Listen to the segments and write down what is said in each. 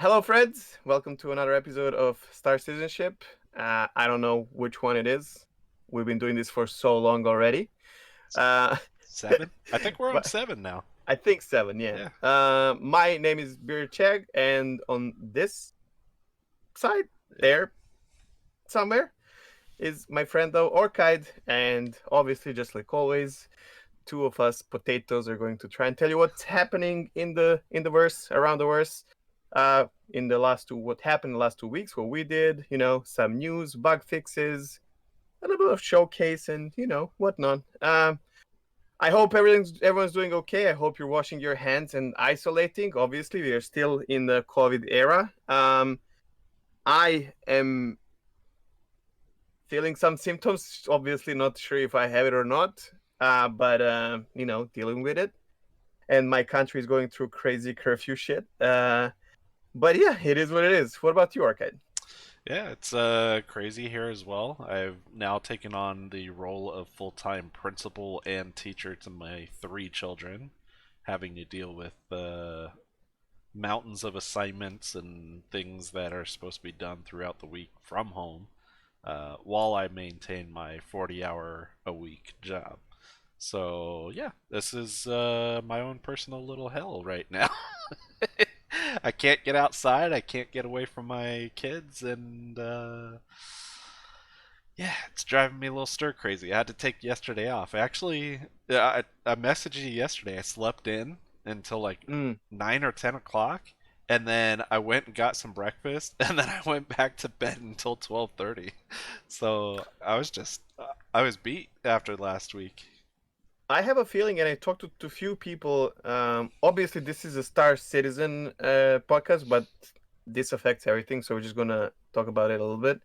Hello, friends. Welcome to another episode of Star Citizenship. I don't know which one it is. We've been doing this for so long already. Uh, 7? I think we're on but 7 now. I think seven, yeah. Yeah. My name is Bir Cheg, and on this side, Yeah. there, somewhere, is my friend though, Orchid. And obviously, just like always, two of us potatoes are going to try and tell you what's happening in the verse, around the verse, in the last what happened in the last 2 weeks, what we did, some news, bug fixes, a little bit of showcase, and whatnot. I hope everyone's doing okay. I hope you're washing your hands and isolating. Obviously, we are still in the COVID era. I am feeling some symptoms. Obviously, not sure if I have it or not, but dealing with it. And my country is going through crazy curfew shit. But yeah, it is what it is. What about you, Arcade? Yeah, it's crazy here as well. I've now taken on the role of full-time principal and teacher to my 3 children, having to deal with mountains of assignments and things that are supposed to be done throughout the week from home, while I maintain my 40-hour a week job. So yeah, this is my own personal little hell right now. I can't get outside. I can't get away from my kids, and yeah, it's driving me a little stir crazy. I had to take yesterday off. Actually, I messaged you yesterday. I slept in until like Mm. 9 or 10 o'clock, and then I went and got some breakfast, and then I went back to bed until 12:30. So I was beat after last week. I have a feeling, and I talked to few people. Obviously, this is a Star Citizen podcast, but this affects everything, so we're just gonna talk about it a little bit.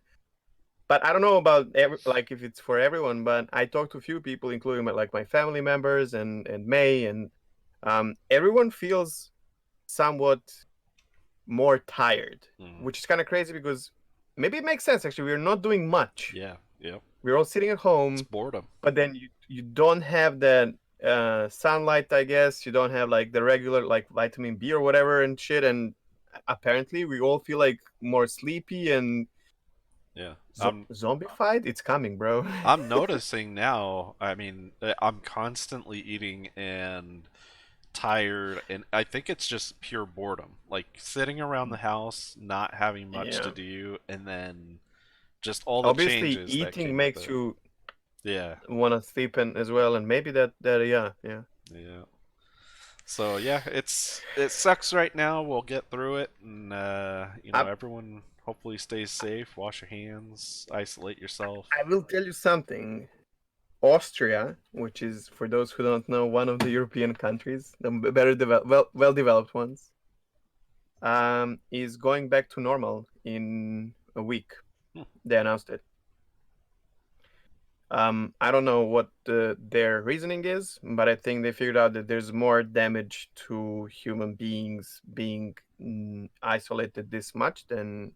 But I don't know about like if it's for everyone. But I talked to a few people, including my family members and May, and everyone feels somewhat more tired, Mm. which is kind of crazy because maybe it makes sense. Actually, we're not doing much. Yeah, yep. We're all sitting at It's home, boredom. but then you don't have that sunlight. I guess you don't have like the regular like vitamin B or whatever and shit. And apparently, we all feel like more sleepy and Yeah. zombified. It's coming, bro. I'm noticing now, I mean, I'm constantly eating and tired, and I think it's just pure boredom. Like sitting around the house, not having much to Yeah. do, and then just all the Obviously, changes that eating came with makes it. you Yeah, want to sleep and as well, and maybe that yeah. yeah. So yeah, it sucks right now. We'll get through it, and I everyone hopefully stays safe. Wash your hands, isolate yourself. I will tell you something. Austria, which is, for those who don't know, one of the European countries, the better developed, well developed ones, is going back to normal in a week. Hmm. They announced it. I don't know what their reasoning is, but I think they figured out that there's more damage to human beings being isolated this much than.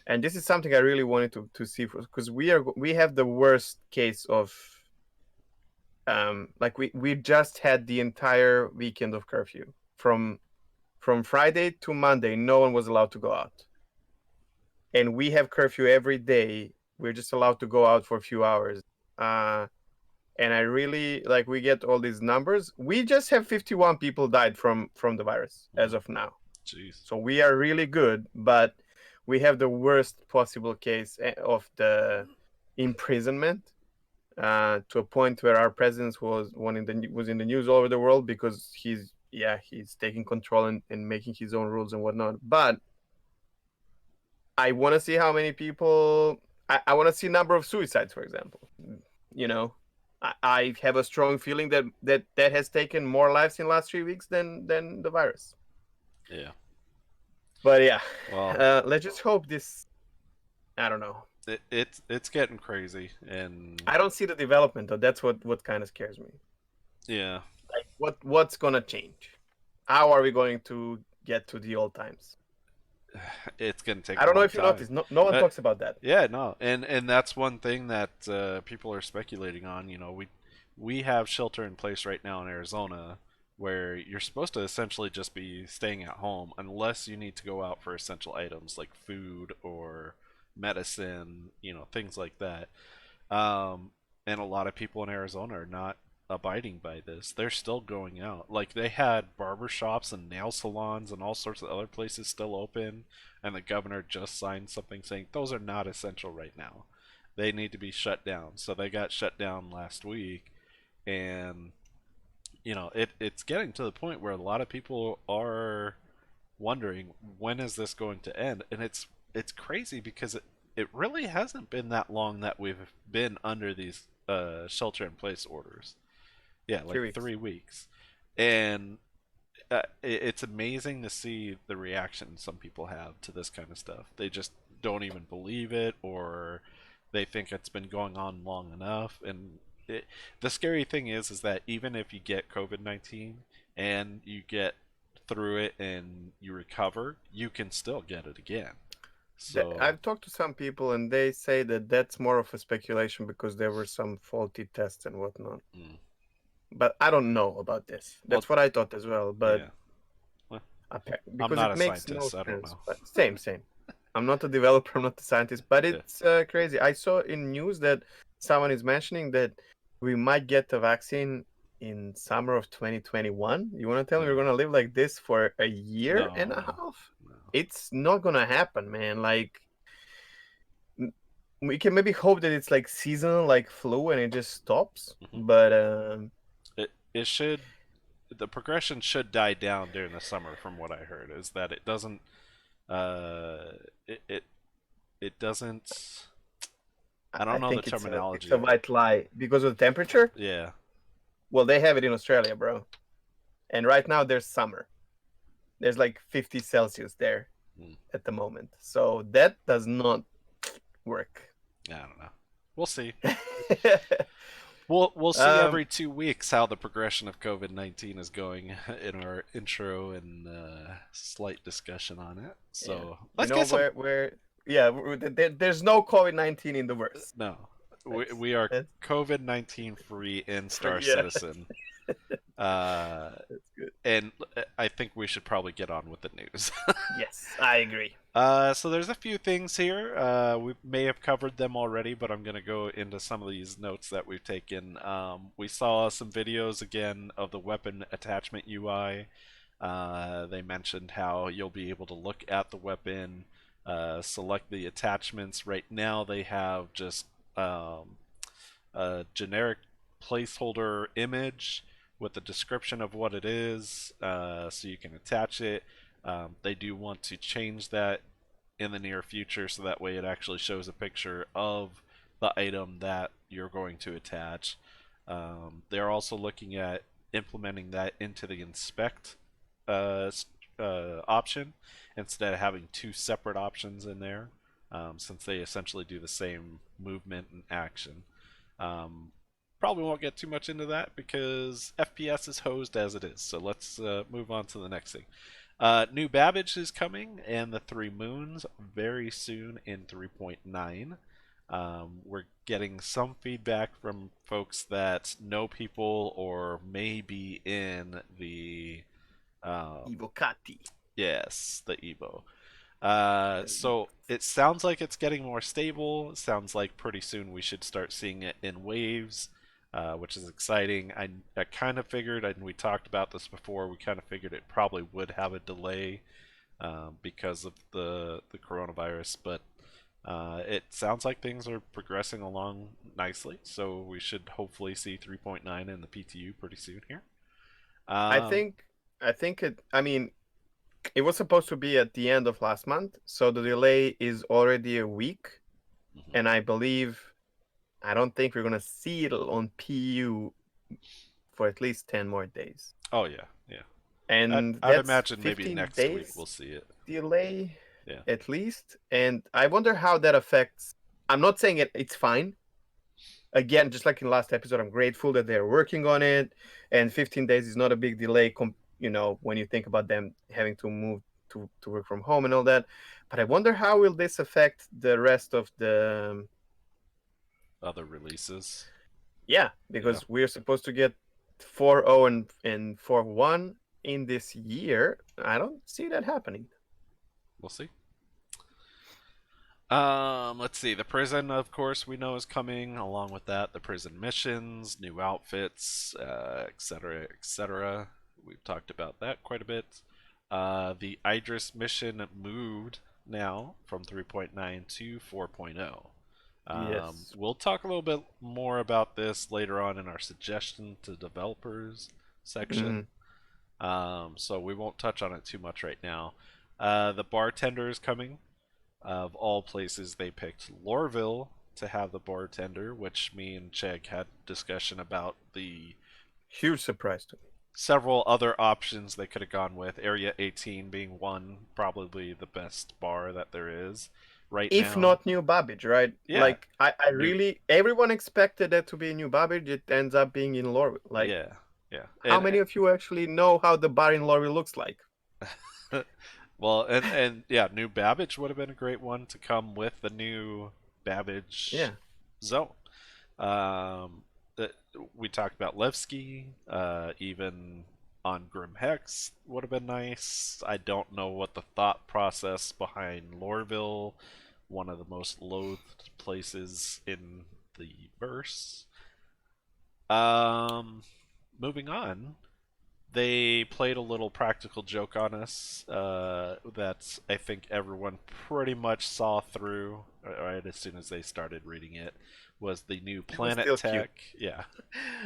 And this is something I really wanted to see because we have the worst case of like we just had the entire weekend of curfew from Friday to Monday. No one was allowed to go out, and we have curfew every day. We're just allowed to go out for a few hours. uh and I really like, we get all these numbers. We just have 51 people died from the virus as Mm. of now, Jeez. so we are really good. But we have the worst possible case of the imprisonment, to a point where our president was in the news all over the world because he's taking control and making his own rules and whatnot. But I want to see how many people. I want to see number of suicides, for example. You know, I have a strong feeling that has taken more lives in the last 3 weeks than the virus. Yeah. But yeah, Well, let's just hope this. I don't know. it's getting crazy, and I don't see the development though. That's what kind of scares me. yeah, Like what's gonna change? How are we going to get to the old times? it's gonna take I a don't know long if you time. noticed. No one Uh, talks about that. yeah, no, and that's one thing that people are speculating on. We have shelter in place right now in Arizona, where you're supposed to essentially just be staying at home unless you need to go out for essential items like food or medicine, things like that. Um, and a lot of people in Arizona are not abiding by this. They're still going out. Like they had barber shops and nail salons and all sorts of other places still open, and the governor just signed something saying those are not essential right now. They need to be shut down. So they got shut down last week, and it's getting to the point where a lot of people are wondering when is this going to end, and it's crazy because it really hasn't been that long that we've been under these shelter in place orders. Yeah, like 3 weeks. 3 weeks, and it's amazing to see the reaction some people have to this kind of stuff. They just don't even believe it, or they think it's been going on long enough. And the scary thing is that even if you get COVID-19 and you get through it and you recover, you can still get it again. So, I've talked to some people, and they say that that's more of a speculation because there were some faulty tests and whatnot. mm. But I don't know about this. Well, That's what I thought as well. But yeah. Well, I'm because not it a makes no scientist. I don't sense. know. But same. I'm not a developer. I'm not a scientist. But Yeah. it's crazy. I saw in news that someone is mentioning that we might get a vaccine in summer of 2021. You want to tell me we're No. gonna live like this for a year and a No. half? No. It's not gonna happen, man. Like we can maybe hope that it's like seasonal, like flu, and it just stops. Hmm. But It should, the progression should die down during the summer. From what I heard, is that it doesn't. Uh, it it it doesn't. I I don't know the think it's terminology a of it. white lie because of the temperature. Yeah. Well, they have it in Australia, bro, and right now there's summer. There's like 50 Celsius there Mm. at the moment, so that does not work. I don't know. We'll see. We'll see um, every 2 weeks how the progression of COVID-19 is going in our intro and slight discussion on it. yeah, So you let's know get some. where yeah, there's no COVID-19 in the verse. No, That's we are that's COVID-19 free and Star free. Yeah, Citizen. Uh, that's good. and I think we should probably get on with the news. Yes, I agree. So there's a few things here. We may have covered them already, but I'm going to go into some of these notes that we've taken. We saw some videos again of the weapon attachment UI. They mentioned how you'll be able to look at the weapon, select the attachments. Right now they have just a generic placeholder image with a description of what it is, so you can attach it. They do want to change that in the near future so that way it actually shows a picture of the item that you're going to attach. They're also looking at implementing that into the inspect uh, option instead of having two separate options in there, since they essentially do the same movement and action. Um, Probably won't get too much into that because FPS is hosed as it is. So let's move on to the next thing. New Babbage is coming, and the Three Moons very soon in 3.9. We're getting some feedback from folks that know people or may be in the Evocati. yes, the Evo. So it sounds like it's getting more stable. It sounds like pretty soon we should start seeing it in waves, which is exciting. I kind of figured, and we talked about this before, we kind of figured it probably would have a delay because of the coronavirus, but it sounds like things are progressing along nicely. So we should hopefully see 3.9 in the PTU pretty soon here. I Um, think I think it. I mean, it was supposed to be at the end of last month, so the delay is already a week, mhm. and I don't think we're gonna see it on PU for at least 10 more days. Oh yeah, yeah. And I'd that's imagine maybe 15 next week days we'll see it. delay Yeah. at least. And I wonder how that affects. I'm not saying it's fine. Again, just like in last episode, I'm grateful that they're working on it, and 15 days is not a big delay. When you think about them having to move to work from home and all that. But I wonder how will this affect the rest of the Other releases. yeah, Yeah. because we're supposed to get 4-0 and 4-1 in this year. I don't see that happening. We'll see. Let's see. The prison, of course, we know is coming. Along with that, the prison missions, new outfits, etc., etc. We've talked about that quite a bit. The Idris mission moved now from 3.9 to 4.0. Yes. We'll talk a little bit more about this later on in our suggestion to developers section. So we won't touch on it too much right now. The bartender is coming. Of all places, they picked Lorville to have the bartender, which me and Chegg had discussion about the Huge surprise to me. several other options they could have gone with. Area 18 being one, probably the best bar that there is right If now. not New Babbage, right? Yeah. Like I New, really everyone expected that to be New Babbage. It ends up being in Lorville. Like yeah, yeah. how many of you actually know how the bar in Lorville looks like? Well, and yeah, New Babbage would have been a great one to come with the new Babbage Yeah. zone. Um, we talked about Levski, even on Grim Hex would have been nice. I don't know what the thought process behind Lorville, one of the most loathed places in the verse. Um, moving on, they played a little practical joke on us that I think everyone pretty much saw through right as soon as they started reading it. Was the new It was planet still cute. tech? Yeah,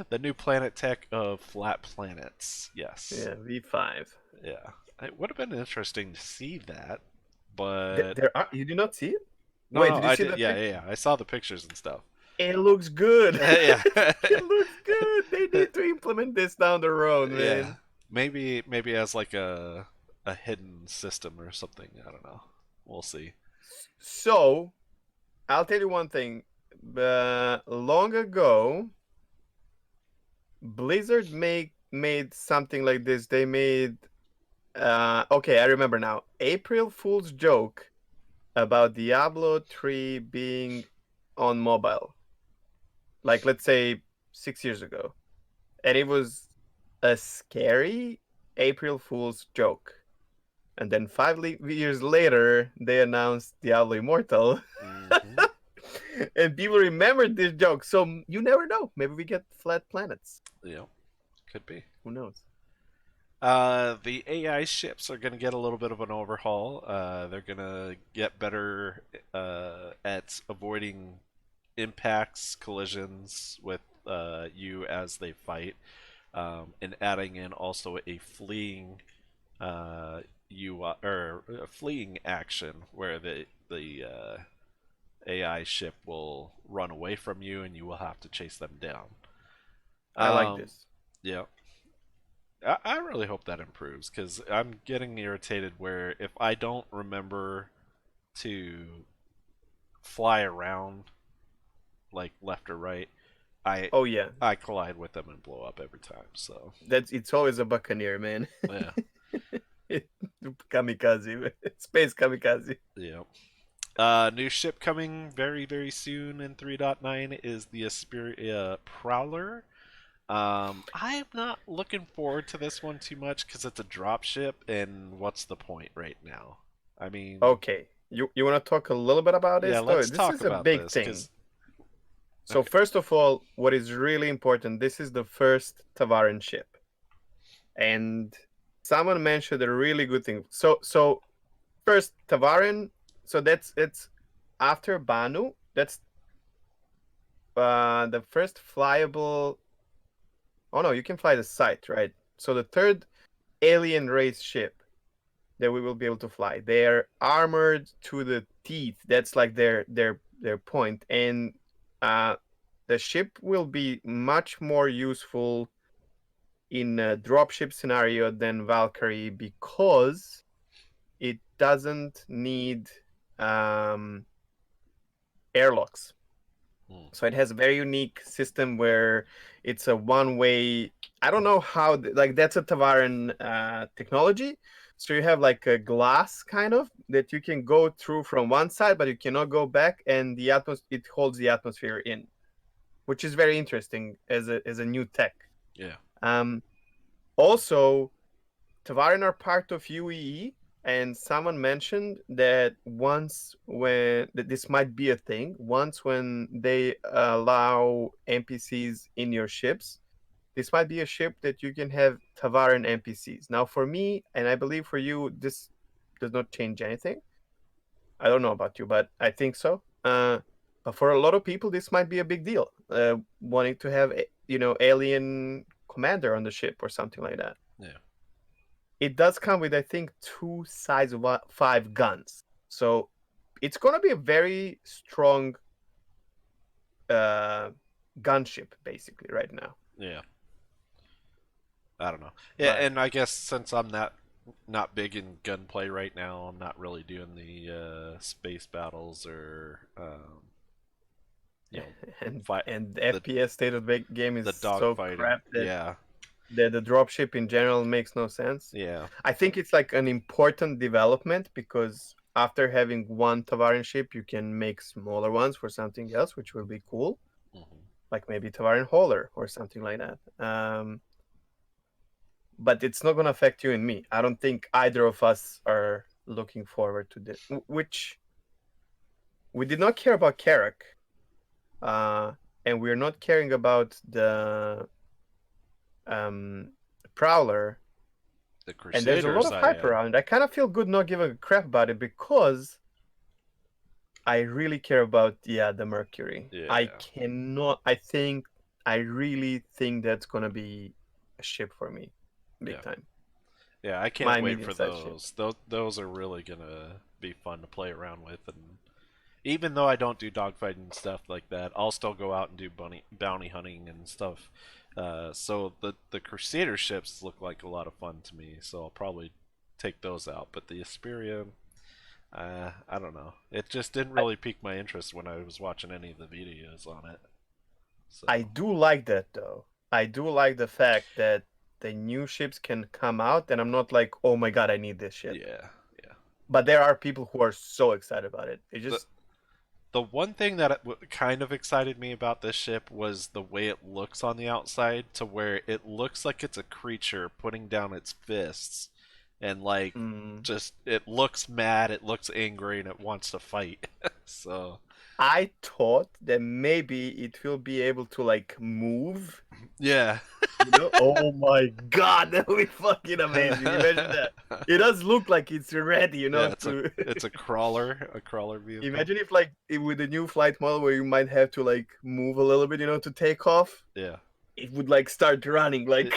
the new planet tech of flat planets. Yes, Yeah, V5. yeah. It would have been interesting to see that, but There are you did not see it? no, Wait, no, did you I see did. the Yeah, pic? yeah, yeah. I saw the pictures and stuff. It looks good. Yeah, It looks good. They need to implement this down the road, yeah. man. Maybe as like a hidden system or something. I don't know. We'll see. So, I'll tell you one thing. Long ago, Blizzard made something like this. They made okay, I remember now. April Fool's joke about Diablo 3 being on mobile. Like let's say 6 years ago. And it was a scary April Fool's joke. And then 5 years later, they announced Diablo Immortal. Hmm. And people remembered this joke. So you never know. Maybe we get flat planets. Yeah, could be. Who knows? The AI ships are going to get a little bit of an overhaul. They're going to get better at avoiding impacts, collisions with you as they fight, and adding in also a fleeing or a fleeing action where the AI ship will run away from you and you will have to chase them down. I like Um, this. yeah, I really hope that improves because I'm getting irritated where if I don't remember to fly around like left or right, I Oh yeah. I collide with them and blow up every time. So It's always a buccaneer, man. yeah, Kamikaze. Space kamikaze. yeah. New ship coming very very soon in 3.9 is the Asperia Prowler. I'm not looking forward to this one too much because it's a drop ship, and what's the point right now? I mean, Okay. You want to talk a little bit about yeah, this? Oh, let's this talk is a about big this thing. because So first of all, what is really important, this is the first Tavaran ship. And someone mentioned a really good thing. So first Tavaran, so that's it's after Banu, that's the first flyable. Oh no, you can fly the site, right? So the third alien race ship that we will be able to fly. They're armored to the teeth. That's like their point. And uh the ship will be much more useful in a dropship scenario than Valkyrie because it doesn't need um, airlocks. hmm, So it has a very unique system where it's a one-way. I don't know how like that's a Tavaran technology. So you have like a glass kind of that you can go through from one side, but you cannot go back, and it holds the atmosphere in, which is very interesting as a new tech. yeah, Um, Also, Tavarin are part of UEE, and someone mentioned that once when that this might be a thing, once when they allow NPCs in your ships, this might be a ship that you can have Tavaran NPCs. Now, for me, and I believe for you, this does not change anything. I don't know about you, but I think so. But for a lot of people, this might be a big deal. Wanting to have, alien commander on the ship or something like that. Yeah. It does come with, I think, two size of 5 guns. So it's gonna be a very strong uh, gunship, basically, right now. Yeah. I don't know. Yeah, But and I guess since I'm not big in gunplay right now, I'm not really doing the space battles or you know fight and the the FPS state of the game is the so dogfighting. crap that Yeah. the dropship in general makes no sense. Yeah. I think it's like an important development because after having one Tavarin ship, you can make smaller ones for something else, which will be cool. Hmm. Like maybe Tavarin Hauler or something like that. But it's not going to affect you and me. I don't think either of us are looking forward to this. Which we did not care about Carrack, uh, and we're not caring about the um, Prowler. The And there's a lot Crusaders of I hype am. around. I kind of feel good not giving a crap about it because I really care about the Mercury. I Yeah. cannot. I really think that's gonna be a ship for me, big Yeah. time. Yeah, I can't My wait for medium-sized ship. those. Those are really gonna be fun to play around with, and even though I don't do dogfighting and stuff like that, I'll still go out and do bounty hunting and stuff. So the Crusader ships look like a lot of fun to me, so I'll probably take those out. But the Asperia, I don't know. It just didn't I, really pique my interest when I was watching any of the videos on it. I So do like that though. I do like the fact that the new ships can come out, and I'm not like, oh my god, I need this ship. yeah, yeah. But there are people who are so excited about it. It The just the one thing that kind of excited me about this ship was the way it looks on the outside, to where it looks like it's a creature putting down its fists, and like mm, just it looks mad, it looks angry, and it wants to fight. So I thought that maybe it will be able to like move. yeah. Oh my god, that would be fucking amazing. Imagine that. It does look like it's ready, Yeah, to it's a crawler vehicle. imagine if like with the new flight model where you might have to like move a little bit, to take off, Yeah. it would like start running like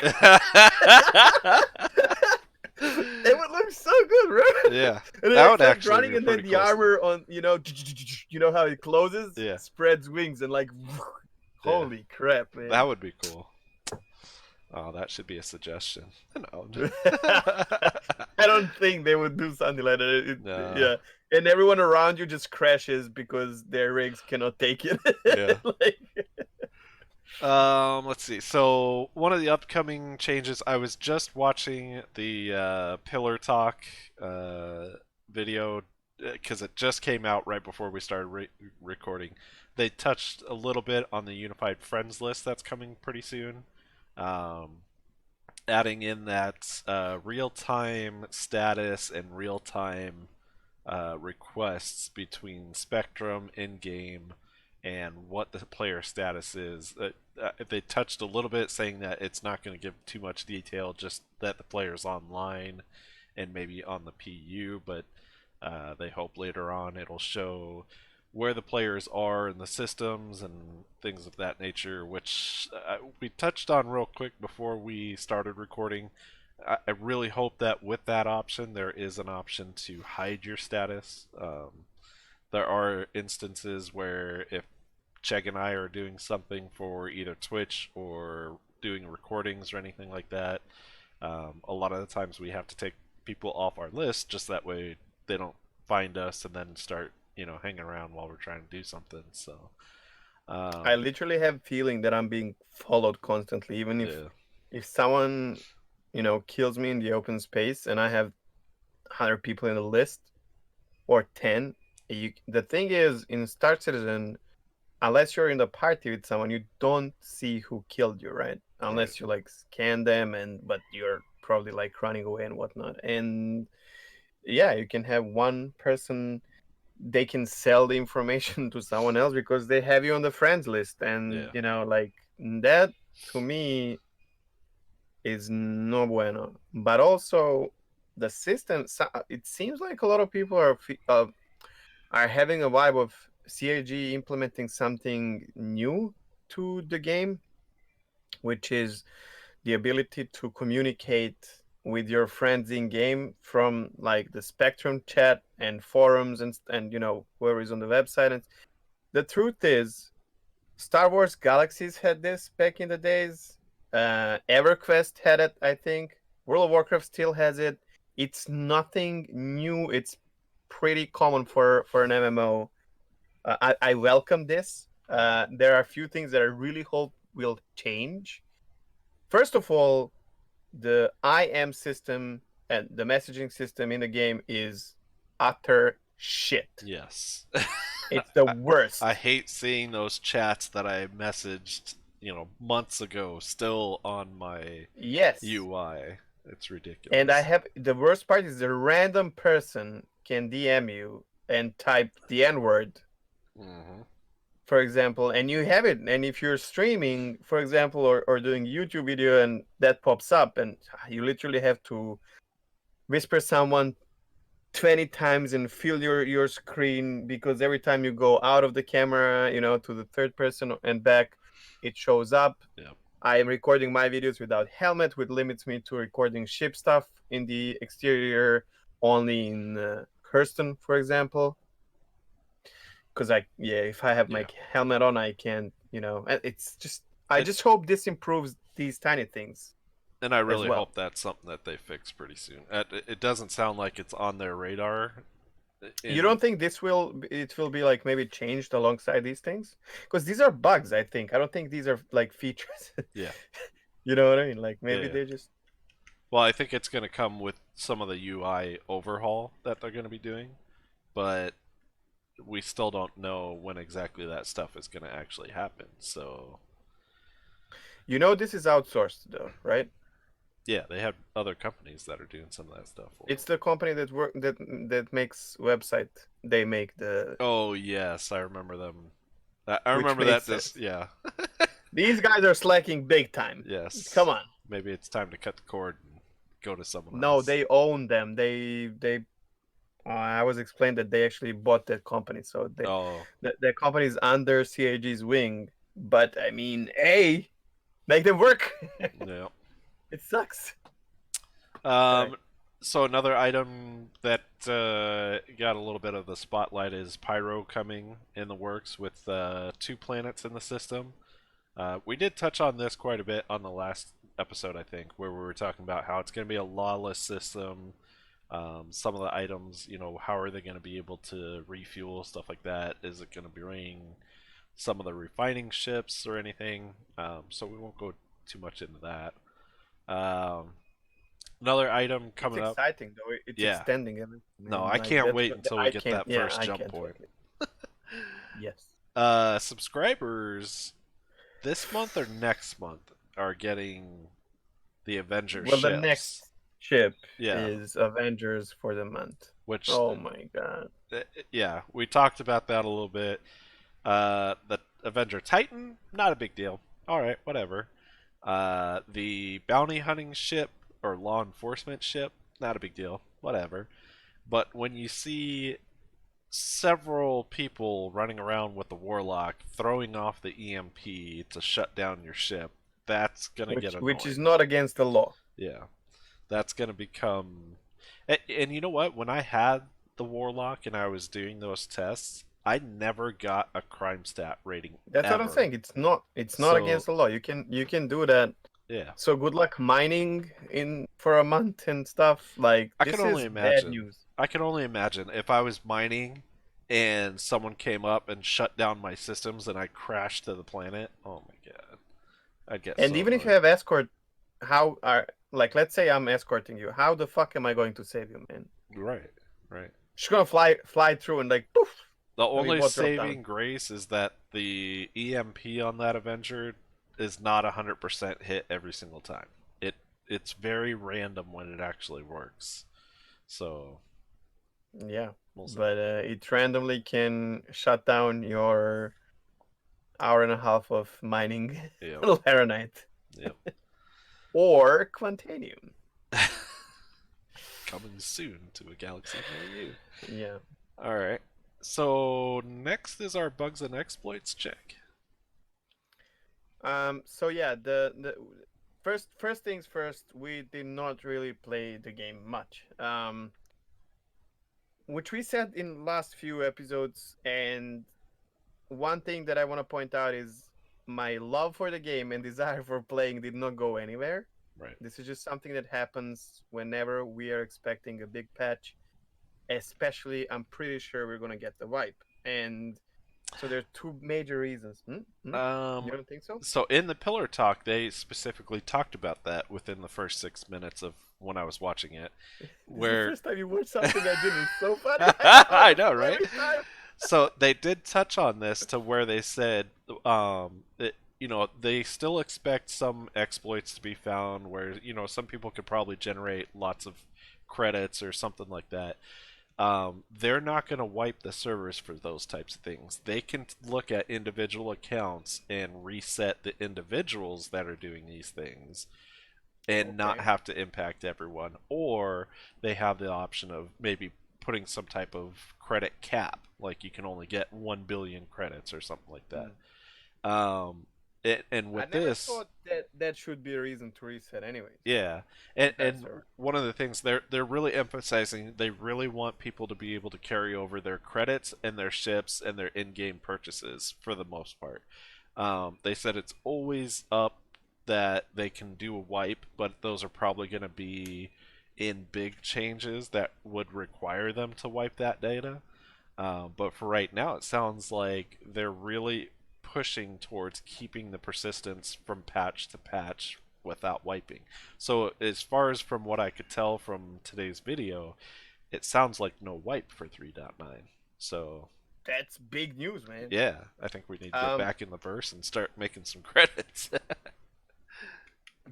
it would look so good, right? Yeah, And then that it would starts actually running be and then pretty the cool. armor on, how it closes, Yeah, spreads wings and like yeah, holy crap, that man. would be cool. Oh, that should be a suggestion. No, I don't think they would do something like that. no. Yeah, and everyone around you just crashes because their rigs cannot take it. Yeah. Like, Let's see. So one of the upcoming changes, I was just watching the Pillar Talk uh, video because it just came out right before we started recording. They touched a little bit on the unified friends list that's coming pretty soon. Um, Adding in that real-time status and real-time requests between Spectrum in-game and what the player status is. They touched a little bit, saying that it's not going to give too much detail, just that the player's online and maybe on the PU, but they hope later on it'll show where the players are in the systems and things of that nature, which we touched on real quick before we started recording. I really hope that with that option, there is an option to hide your status. There are instances where if Chegg and I are doing something for either Twitch or doing recordings or anything like that, a lot of the times we have to take people off our list just that way they don't find us and then start hanging around while we're trying to do something. So I um, literally have feeling that I'm being followed constantly, even if yeah, someone kills me in the open space and I have 100 people in the list or 10. The thing is, in Star Citizen, unless you're in the party with someone, you don't see who killed you, right? unless you like scan them, but you're probably like running away and whatnot. And yeah, you can have one person, they can sell the information to someone else because they have you on the friends list, and Yeah. like that to me is no bueno. But also the system, it seems like a lot of people are having a vibe of CIG implementing something new to the game, which is the ability to communicate with your friends in game from like the Spectrum chat and forums and whoever is on the website. And the truth is, Star Wars Galaxies had this back in the days. EverQuest had it, I think. World of Warcraft still has it. It's nothing new. It's pretty common for an MMO. I welcome this. There are a few things that I really hope will change. First of all, the IM system and the messaging system in the game is utter shit. Yes. It's the I worst. hate seeing those chats that I messaged, months ago still on my Yes. UI. It's And I ridiculous. have the worst part is the random person can DM you and type the N word, Hmm. for example, and you have it. And if you're streaming, for example, or doing YouTube video and that pops up, and you literally have to whisper someone 20 times and fill your screen because every time you go out of the camera, to the third person and back, it shows up. Yep. I am recording my videos without helmet, which limits me to recording ship stuff in the exterior only in Hurston, for example. Because if I have my Yeah. helmet on, I can't. It's just I just hope this improves these tiny things And I as really well. hope that's something that they fix pretty soon. It doesn't sound like it's on their radar. You In don't think it will be like maybe changed alongside these things? Because these are bugs, I think. I don't think these are like features. Yeah, You know what I mean? Like yeah, maybe yeah. they just. Well, I think it's going to come with some of the UI overhaul that they're going to be doing, but we still don't know when exactly that stuff is going to actually happen. So, This is outsourced though, right? yeah, they have other companies that are doing some of that stuff for them. It's the company that makes website. They make the Oh, yes, I remember them. I which remember makes that. Just sense. yeah, These guys are slacking big time. Come yes. on. Maybe it's time to cut the cord and go to someone No, else. they own them. They I was explained that they actually bought that company, so Oh, the company is under CAG's wing. But I mean, hey, make them work. yeah. It sucks. Sorry. Um, so another item that got a little bit of the spotlight is Pyro coming in the works with 2 planets in the system. We did touch on this quite a bit on the last episode, I think, where we were talking about how it's going to be a lawless system. Some of the items, how are they going to be able to refuel, stuff like that? Is it going to bring some of the refining ships or anything? So we won't go too much into that. Um, Another item It's coming up. exciting though. It's Yeah. extending everything, No, man. I Like can't that's wait what until we I get can't. that Yeah, first I jump can't point. wait. Yes. Subscribers this month or next month are getting the Avenger Well, the ships. next ship Yeah, is Avengers for the month. which Oh my god. yeah, we talked about that a little bit. The Avenger Titan, not a big deal. All right, whatever. The bounty hunting ship or law enforcement ship, not a big deal. Whatever. But when you see several people running around with the warlock throwing off the EMP to shut down your ship, that's gonna get Which is annoying. not against the law. Yeah, that's gonna become. And you know what? When I had the warlock and I was doing those tests, I never got a crime stat rating That's what I'm ever. saying. It's not So against the law. You can do that. yeah, So good luck mining in for a month and stuff. Like I can this only is bad imagine. news. I can only imagine if I was mining and someone came up and shut down my systems and I crashed to the planet. Oh my god. I'd get And so even if you annoyed. have escort, how are like let's say I'm escorting you. How the fuck am I going to save you, man? Right, right. She's gonna fly through and like poof, The and we only both drop down. saving grace is that the EMP on that Avenger is not 100% hit every single time. It it's very random when it actually works. So Yeah, we'll see. but it randomly can shut down your hour and a half of mining Yep. laranite Yep. or quantanium. Coming soon to a galaxy near you. Yeah. All right. So next is our bugs and exploits check. So yeah, the first things first, we did not really play the game much. Which we said in last few episodes, and one thing that I want to point out is my love for the game and desire for playing did not go anywhere. Right. This is just something that happens whenever we are expecting a big patch. Especially, I'm pretty sure we're gonna get the wipe, and so there are two major reasons. You Um, don't think so? so in the pillar talk, they specifically talked about that within the first 6 minutes of when I was watching it, This is the where first time you watch something I did. It's so funny. I laugh I know, right? every time. So they did touch on this to where they said, they still expect some exploits to be found where some people could probably generate lots of credits or something like that. They're not going to wipe the servers for those types of things. They can look at individual accounts and reset the individuals that are doing these things and not Okay. have to impact everyone. Or they have the option of maybe putting some type of credit cap, like you can only get 1 billion credits or something like that. Hmm. And I with never this, thought that that should be a reason to reset, anyways. yeah, The and entire server. one of the things they're really emphasizing, they really want people to be able to carry over their credits and their ships and their in-game purchases for the most part. They said it's always up that they can do a wipe, but those are probably going to be in big changes that would require them to wipe that data. But for right now, it sounds like they're really pushing towards keeping the persistence from patch to patch without wiping. So, as far as from what I could tell from today's video, it sounds like no wipe for 3.9. So, That's big news, man. yeah, I think we need to get Um, back in the verse and start making some credits. it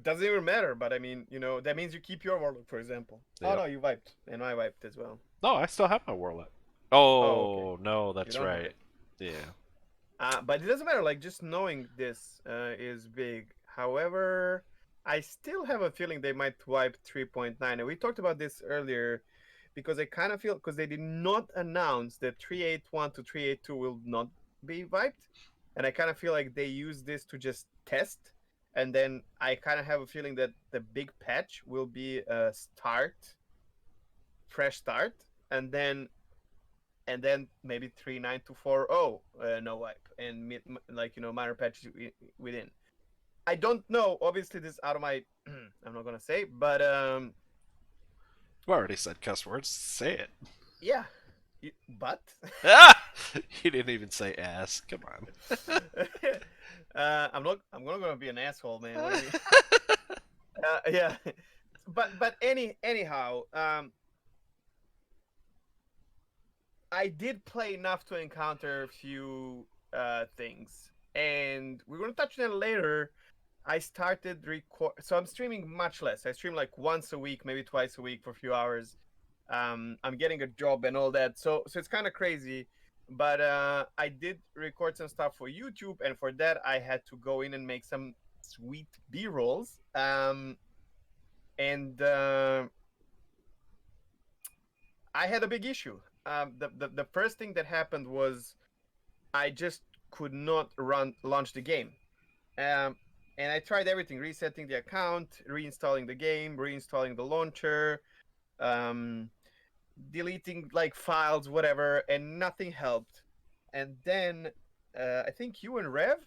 doesn't even matter, but I mean, that means you keep your warlock, for example. Oh Yep. no, you wiped, and I wiped as well. No, I still have my warlock. Oh, okay. Oh, no, You that's don't have right. it. Yeah. But it doesn't matter. Like just knowing this is big. However, I still have a feeling they might wipe 3.9, and we talked about this earlier, because I kind of feel because they did not announce that 381 to 382 will not be wiped, and I kind of feel like they use this to just test, and then I kind of have a feeling that the big patch will be a fresh start, and then maybe 39240 no wipe and like minor patches within. I don't know. Obviously, this is out of my. I'm not gonna say, but We already said cuss words. Say it. yeah, but Ah! You didn't even say ass. Come on. I'm not. I'm not gonna be an asshole, man. What do you mean? Yeah, but anyhow, I did play enough to encounter a few things, and we're gonna touch on that later. I started record, so I'm streaming much less. I stream like once a week, maybe twice a week for a few hours. I'm getting a job and all that, so it's kind of crazy. But I did record some stuff for YouTube, and for that I had to go in and make some sweet B rolls. And I had a big issue. The first thing that happened was I just could not launch the game. Um, and I tried everything: resetting the account, reinstalling the game, reinstalling the launcher, um, deleting like files, whatever, and nothing helped. And then I think you and Rev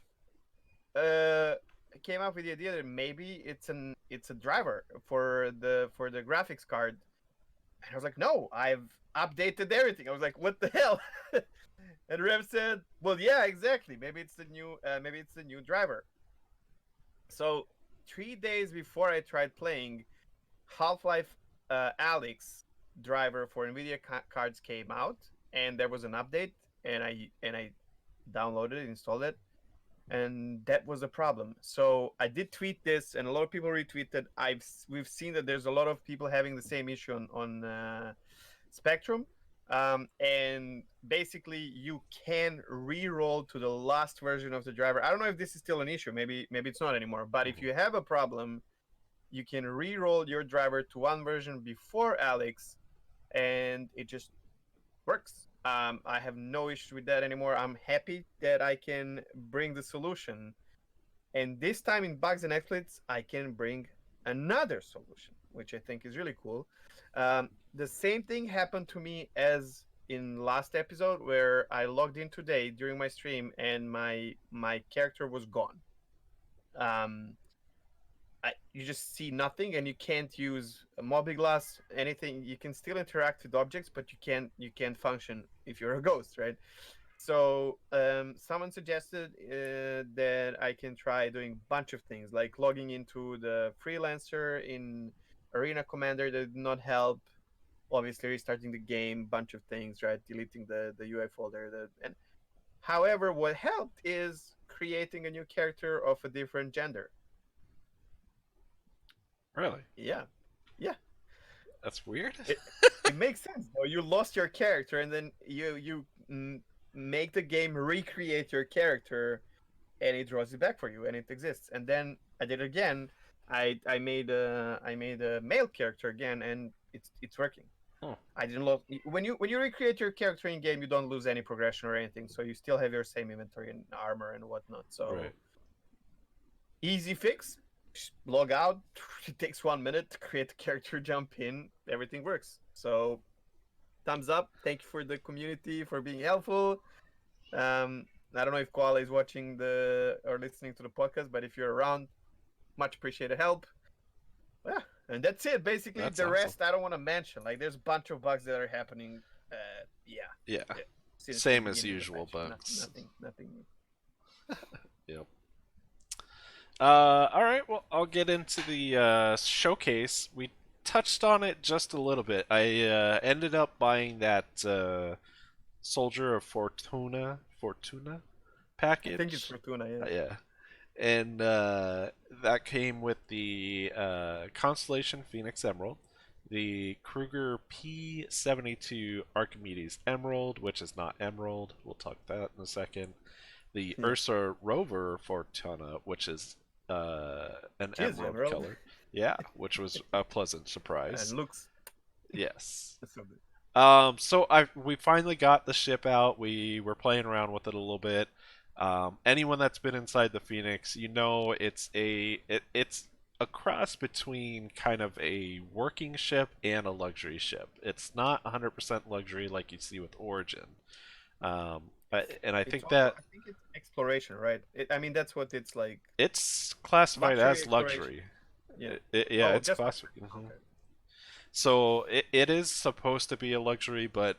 uh, came up with the idea that maybe it's a driver for the graphics card. And I was like, no, I've updated everything. I was like, what the hell? And Rev said, well, yeah, exactly. Maybe it's the new driver. So 3 days before I tried playing, Half-Life Alyx driver for Nvidia cards came out, and there was an update, and I downloaded it, installed it, and that was a problem. So I did tweet this, and a lot of people retweeted. We've seen that there's a lot of people having the same issue on Spectrum, and basically you can re-roll to the last version of the driver. I don't know if this is still an issue. Maybe it's not anymore. But if Mhm. you have a problem, you can re-roll your driver to one version before Alex, and it just works. I have no issue with that anymore. I'm happy that I can bring the solution. And this time in bugs and exploits, I can bring another solution, which I think is really cool. The same thing happened to me as in last episode where I logged in today during my stream and my character was gone. Um, you just see nothing and you can't use a mobbyglass anything. You can still interact with objects, but you can't function if you're a ghost, right? So someone suggested that I can try doing a bunch of things like logging into the freelancer in arena commander. That did not help. Obviously restarting the game, bunch of things, right? Deleting the UI folder. And however, what helped is creating a new character of a different gender. Really? Yeah, yeah. That's weird. it it makes sense though. You lost your character, and then make the game recreate your character, and it draws it back for you, and it exists. And then I did it again. I made a male character again, and it's working. Oh, I didn't lose when you recreate your character in game. You don't lose any progression or anything, so you still have your same inventory and armor and whatnot. So right. easy fix. Just log out. It takes 1 minute to create a character, jump in, everything works. So thumbs up. Thank you for the community for being helpful. I don't know if Koala is watching the or listening to the podcast, but if you're around, much appreciated help. Yeah, and that's it. Basically, That's the awesome. rest I don't want to mention. Like, there's a bunch of bugs that are happening. Yeah, Yeah. yeah, since the Same as beginning of the usual patch. bugs. Nothing new. Yep. All right. Well, I'll get into the showcase. We touched on it just a little bit. I ended up buying that Soldier of Fortuna I think it's package. Fortuna. Yeah, Yeah, and that came with the Constellation Phoenix Emerald, the Kruger P72 Archimedes Emerald, which is not Emerald. We'll talk that in a second. The yeah. Ursa Rover Fortuna, which is an Cheers, emerald General. color. Yeah, which was a pleasant And surprise. looks Yes. so good. So we finally got the ship out. We were playing around with it a little bit. Anyone that's been inside the Phoenix, it's a cross between kind of a working ship and a luxury ship. It's not 100% luxury like you see with Origin. And I It's think also, that I think it's exploration, right? I mean, that's what it's like. it's classified Luxury as exploration. luxury. Yeah. Yeah, Oh, it's just classified. luxury. Okay. So it is supposed to be a luxury, but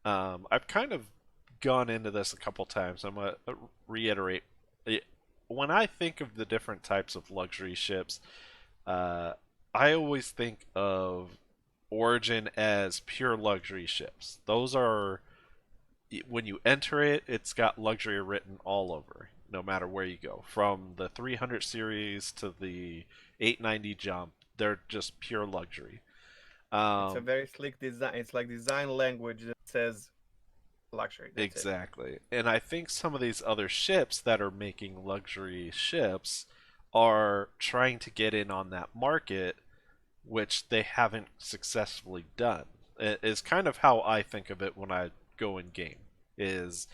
I've kind of gone into this a couple times. I'm gonna reiterate. When I think of the different types of luxury ships, uh, I always think of Origin as pure luxury ships. Those are when you enter it, it's got luxury written all over, no matter where you go. From the 300 series to the 890 jump, they're just pure luxury. It's a Um, very slick design. It's like design language that says luxury. That's it. exactly. And I think some of these other ships that are making luxury ships are trying to get in on that market, which they haven't successfully done. It is kind of how I think of it when I go in game. Is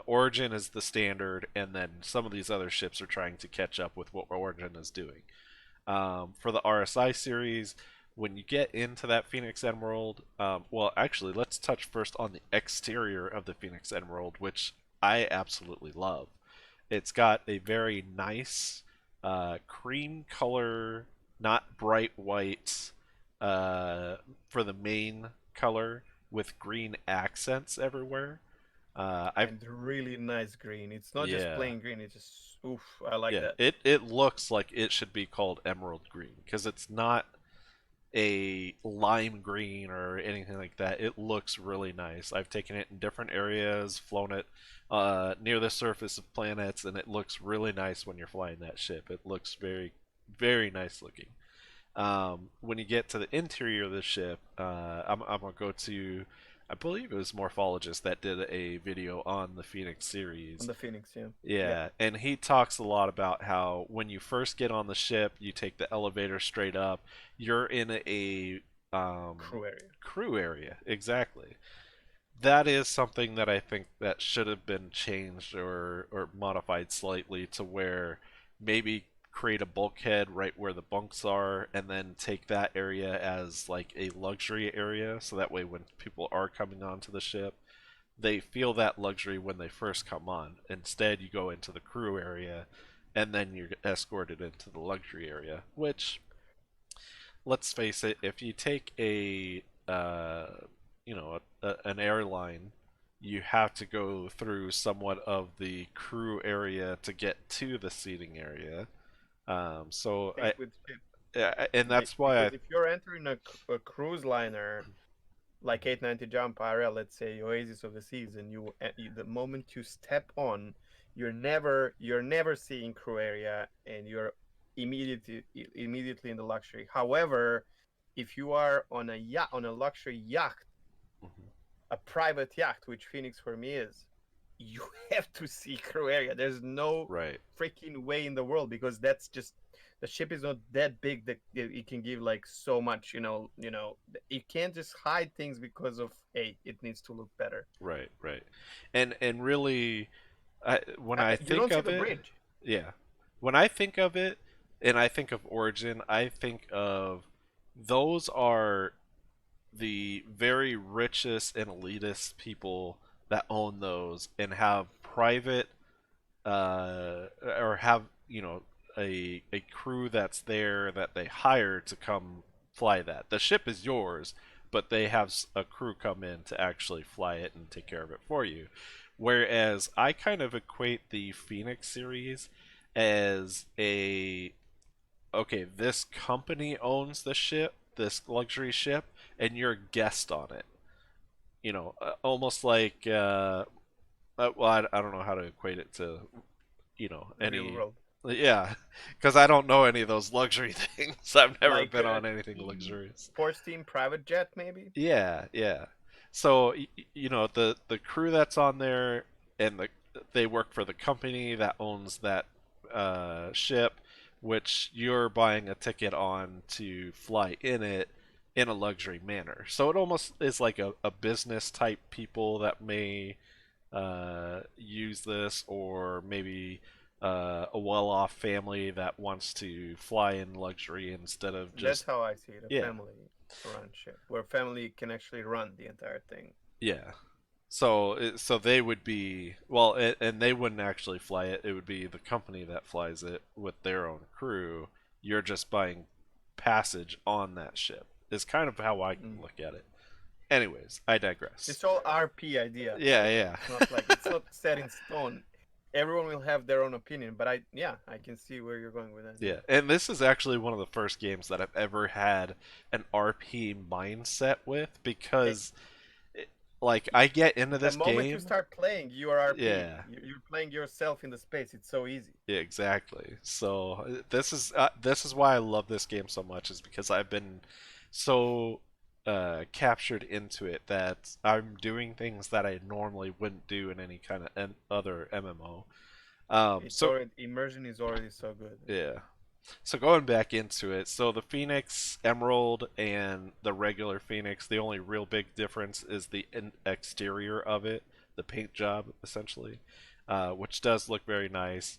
Origin is the standard, and then some of these other ships are trying to catch up with what Origin is doing. For the RSI series, when you get into that Phoenix Emerald, well, actually, let's touch first on the exterior of the Phoenix Emerald, which I absolutely love. It's got a very nice cream color, not bright white, for the main color with green accents everywhere. I've And really nice green. It's not just Yeah, plain green. It's just I like yeah. that. It looks like it should be called emerald green because it's not. a lime green or anything like that. It looks really nice. I've taken it in different areas, flown it near the surface of planets, and it looks really nice when you're flying that ship. It looks very, very nice looking. When you get to the interior of the ship, I'm gonna go to, I believe it was Morphologist that did a video on the Phoenix On series. the Phoenix, yeah. Yeah. Yeah, and he talks a lot about how when you first get on the ship, you take the elevator straight up. You're in a Crew area. crew area, exactly. That is something that I think that should have been changed or modified slightly to where maybe create a bulkhead right where the bunks are and then take that area as like a luxury area so that way when people are coming onto the ship they feel that luxury when they first come on. Instead you go into the crew area and then you're escorted into the luxury area, which let's face it, if you take a an airline, you have to go through somewhat of the crew area to get to the seating area. So Same with ship. and that's why Because if you're entering a cruise liner like 890 Jump IRL, let's say Oasis of the Seas, and the moment you step on, you're never seeing crew area, and you're immediately in the luxury. However, if you are on a luxury yacht, Mhm. a private yacht, which Phoenix for me is, you have to see crew area. There's no Right, freaking way in the world, because that's just, the ship is not that big that it can give like so much. You can't just hide things because of, hey, it needs to look better. right, and really, when I You think don't see of the it, bridge. yeah, when I think of it, and I think of Origin, I think of those are the very richest and elitist people that own those and have private or have a crew that's there that they hire to come fly that. The ship is yours, but they have a crew come in to actually fly it and take care of it for you. Whereas I kind of equate the Phoenix series as a okay, this company owns the ship, this luxury ship, and you're a guest on it. Almost like well, I don't know how to equate it to The real any world. yeah, because I don't know any of those luxury things. I've never Like been on anything team luxurious. sports team private jet, maybe. Yeah. So the crew that's on there and they work for the company that owns that ship, which you're buying a ticket on to fly in it in a luxury manner. So it almost is like a business type people that may use this, or maybe a well-off family that wants to fly in luxury instead of That's just how I see it, a yeah, family run ship, where family can actually run the entire thing. yeah. So they would be well, and they wouldn't actually fly it. It would be the company that flies it with their own crew. You're just buying passage on that ship. Is kind of how I Mm. look at it. Anyways, I digress. It's all RP idea, Yeah, so yeah. it's not set in stone. Everyone will have their own opinion, but I can see where you're going with that. Yeah. Yeah, and this is actually one of the first games that I've ever had an RP mindset with It, because, like, I get into the this moment you game. start playing, you are RPing. Yeah, You're playing yourself in the space. It's so easy. yeah, exactly. So this is why I love this game so much is because I've been so captured into it that I'm doing things that I normally wouldn't do in any kind of other MMO. It's So already Immersion is already so good. yeah. So going back into it, so the Phoenix Emerald and the regular Phoenix, the only real big difference is the exterior of it, the paint job essentially, which does look very nice.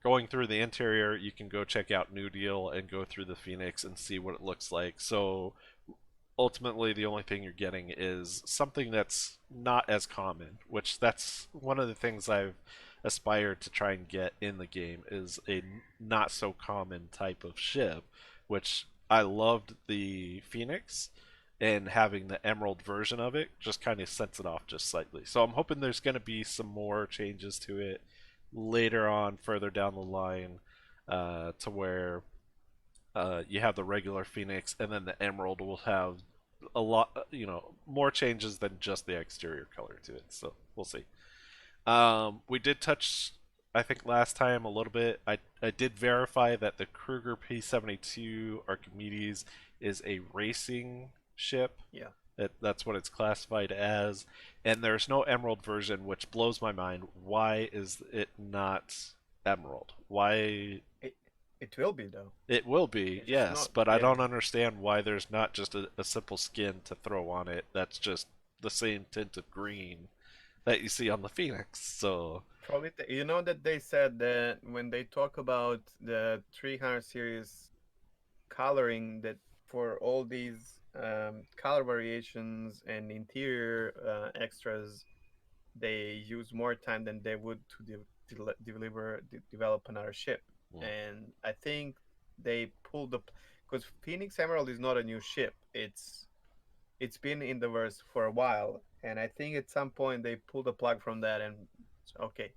Going through the interior, you can go check out New Deal and go through the Phoenix and see what it looks like. So ultimately, the only thing you're getting is something that's not as common, which that's one of the things I've aspired to try and get in the game is a not so common type of ship, which I loved the Phoenix and having the Emerald version of it just kind of sets it off just slightly. So I'm hoping there's going to be some more changes to it later on, further down the line, to where You have the regular Phoenix, and then the Emerald will have a lot, more changes than just the exterior color to it. So we'll see. We did touch, I think, last time a little bit. I did verify that the Kruger P-72 Archimedes is a racing ship. Yeah. That's what it's classified as. And there's no Emerald version, which blows my mind. Why is it not Emerald? Why? It it will be though. It will be, It's just yes, not. but I Yeah. don't understand why there's not just a simple skin to throw on it that's just the same tint of green that you see on the Phoenix. So, Probably, you know that they said that when they talk about the 300 series coloring, that for all these color variations and interior extras, they use more time than they would to develop another ship. mm, And I think they pulled the, because Phoenix Emerald is not a new ship. It's been in the verse for a while, and I think at some point they pulled the plug from that and okay,